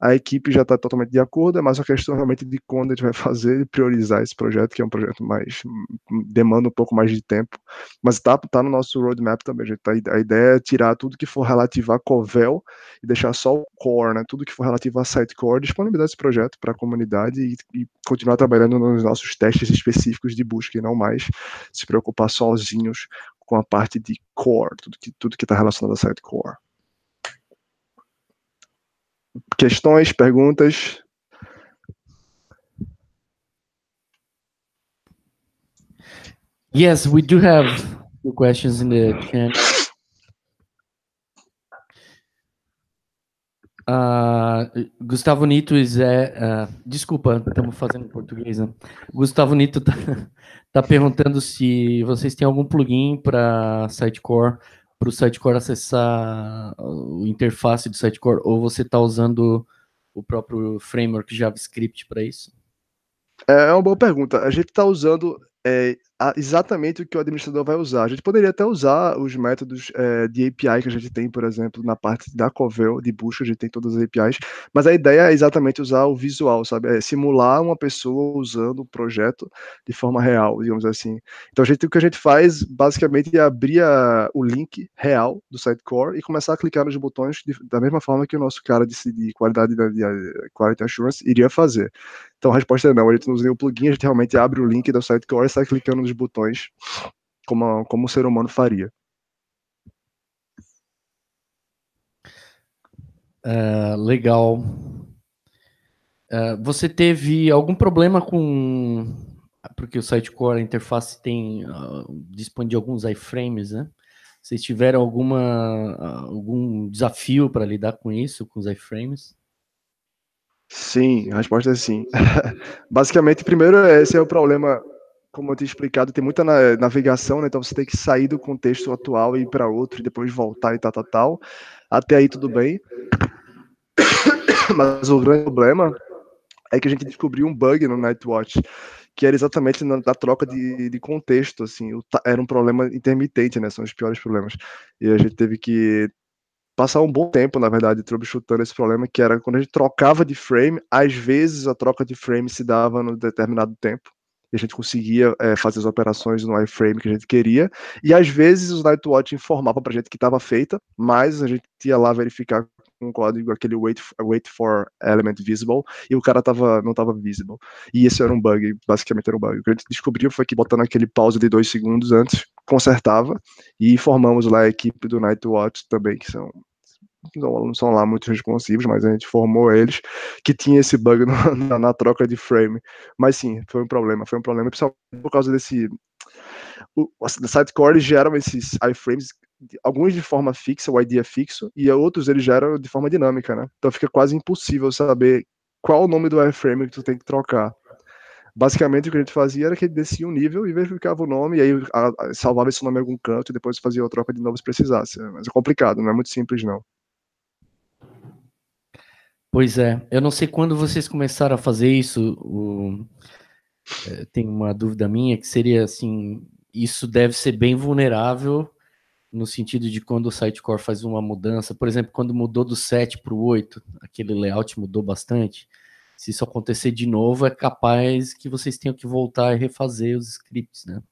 A equipe já está totalmente de acordo, é mais uma questão realmente de quando a gente vai fazer e priorizar esse projeto, que é um projeto mais demanda um pouco mais de tempo, mas tá no nosso roadmap também. A ideia é tirar tudo que for relativo a Covel e deixar só o core, né? Tudo que for relativo a Sitecore, disponibilizar esse projeto para a comunidade e continuar trabalhando nos nossos testes específicos de busca e não mais se preocupar sozinhos com a parte de core, tudo que está relacionado a Sitecore. Questões, perguntas? Yes, we do have few questions in the channel. Gustavo Nito desculpa, estamos fazendo em português, né? Gustavo Nito tá perguntando se vocês têm algum plugin para Sitecore, para o Sitecore acessar o interface do Sitecore, ou você está usando o próprio framework JavaScript para isso? É uma boa pergunta. A gente está usando exatamente o que o administrador vai usar. A gente poderia até usar os métodos de API que a gente tem, por exemplo, na parte da Covel, de busca, a gente tem todas as APIs, mas a ideia é exatamente usar o visual, sabe? É simular uma pessoa usando o projeto de forma real, digamos assim. Então, o que a gente faz, basicamente, é abrir o link real do Sitecore e começar a clicar nos botões da mesma forma que o nosso cara de qualidade de Quality Assurance iria fazer. Então a resposta é não, a gente não usa nenhum plugin, a gente realmente abre o link do Sitecore e sai clicando nos botões como um ser humano faria. Legal. Você teve algum problema com... Porque o Sitecore, a interface dispõe de alguns iframes, né? Vocês tiveram algum desafio para lidar com isso, com os iframes? Sim, a resposta é sim. Basicamente, primeiro, esse é o problema, como eu tinha explicado, tem muita navegação, né? Então você tem que sair do contexto atual e ir para outro, e depois voltar e tal. Até aí tudo bem. Mas o grande problema é que a gente descobriu um bug no Nightwatch, que era exatamente na troca de contexto, assim, era um problema intermitente, né? São os piores problemas. E a gente teve que passar um bom tempo, na verdade, troubleshootando esse problema, que era quando a gente trocava de frame, às vezes a troca de frame se dava num determinado tempo, e a gente conseguia fazer as operações no iframe que a gente queria, e às vezes o Nightwatch informava pra gente que estava feita, mas a gente ia lá verificar com o código aquele wait for element visible, e o cara não estava visible. E esse era um bug, basicamente era um bug. O que a gente descobriu foi que botando aquele pause de 2 segundos antes, consertava, e informamos lá a equipe do Nightwatch também, que não são lá muito responsivos, mas a gente formou eles que tinha esse bug na troca de frame. Mas sim, foi um problema, principalmente por causa desse. Os Sitecore geram esses iframes, alguns de forma fixa, o ID é fixo, e outros eles geram de forma dinâmica, né? Então fica quase impossível saber qual o nome do iframe que tu tem que trocar. Basicamente o que a gente fazia era que descia um nível e verificava o nome, e aí salvava esse nome em algum canto e depois fazia a troca de novo se precisasse. Mas é complicado, não é muito simples não. Pois é, eu não sei quando vocês começaram a fazer isso, tem uma dúvida minha, que seria assim, isso deve ser bem vulnerável, no sentido de quando o Sitecore faz uma mudança, por exemplo, quando mudou do 7 para o 8, aquele layout mudou bastante, se isso acontecer de novo, é capaz que vocês tenham que voltar e refazer os scripts, né?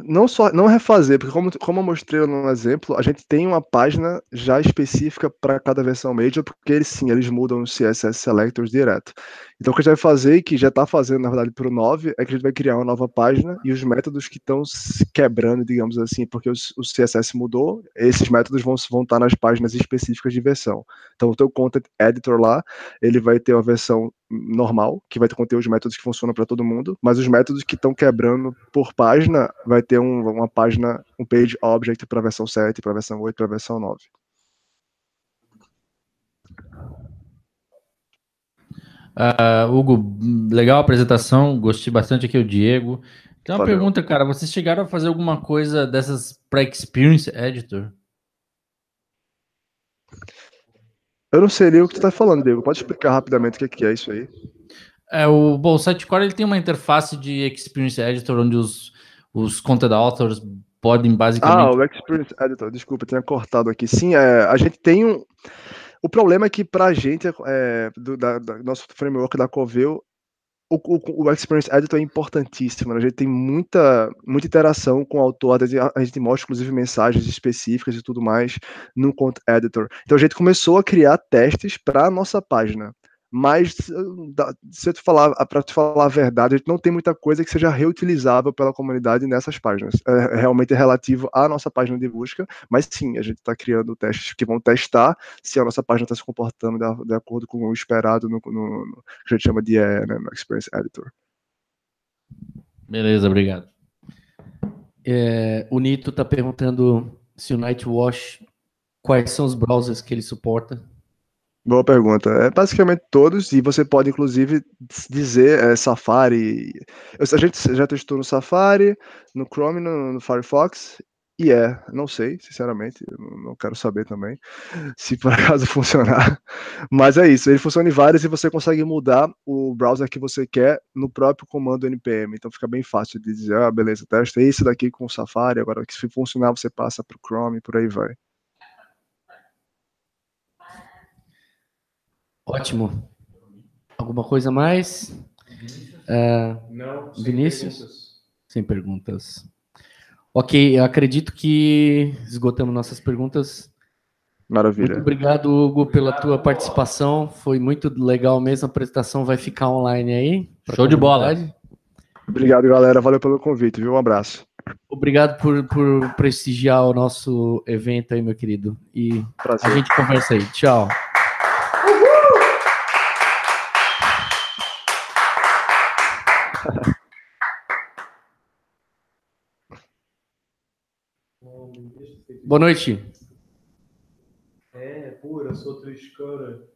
Não refazer, porque como eu mostrei no exemplo, a gente tem uma página já específica para cada versão Major, porque eles mudam os CSS selectors direto. Então o que a gente vai fazer, e que já está fazendo na verdade para o 9, é que a gente vai criar uma nova página e os métodos que estão se quebrando, digamos assim, porque o CSS mudou, esses métodos vão estar nas páginas específicas de versão. Então o teu content editor lá, ele vai ter uma versão normal, que vai conter os métodos que funcionam para todo mundo, mas os métodos que estão quebrando por página, vai ter uma página, um page object para a versão 7, para a versão 8, para a versão 9. Hugo, legal a apresentação, gostei bastante aqui o Diego. Tem uma Valeu. pergunta, cara, vocês chegaram a fazer alguma coisa dessas para Experience Editor? Eu não sei nem o que tu tá falando, Diego. Pode explicar rapidamente o que é isso aí? O Sitecore ele tem uma interface de Experience Editor onde os content authors podem basicamente... O Experience Editor, desculpa, eu tinha cortado aqui. Sim, a gente tem um... O problema é que pra gente, do nosso framework da Coveu, o Experience Editor é importantíssimo, né? A gente tem muita interação com o autor, a gente mostra inclusive mensagens específicas e tudo mais no Content Editor. Então a gente começou a criar testes para a nossa página. Mas se eu para te falar a verdade, a gente não tem muita coisa que seja reutilizável pela comunidade nessas páginas. É realmente relativo à nossa página de busca, mas sim, a gente está criando testes que vão testar se a nossa página está se comportando de acordo com o esperado no que a gente chama de né, no Experience Editor. Beleza, obrigado. O Nito está perguntando se o Nightwatch, quais são os browsers que ele suporta? Boa pergunta. É basicamente todos, e você pode inclusive dizer Safari. A gente já testou no Safari, no Chrome, no Firefox, e não sei, sinceramente, eu não quero saber também se por acaso funcionar. Mas é isso, ele funciona em vários e você consegue mudar o browser que você quer no próprio comando npm. Então fica bem fácil de dizer, ah, beleza, testa esse daqui com o Safari, agora que se funcionar você passa para o Chrome, por aí vai. Ótimo. Alguma coisa a mais? Não, Vinícius? Sem perguntas. Ok, eu acredito que esgotamos nossas perguntas. Muito Maravilha. obrigado, Hugo, pela tua participação. Foi muito legal mesmo. A apresentação vai ficar online aí. pra Show de bola. comunidade. Obrigado, galera. Valeu pelo convite, viu? Um abraço. Obrigado por prestigiar o nosso evento aí, meu querido. E Prazer. a gente conversa aí. Tchau. Boa noite. Pura, sou três cara.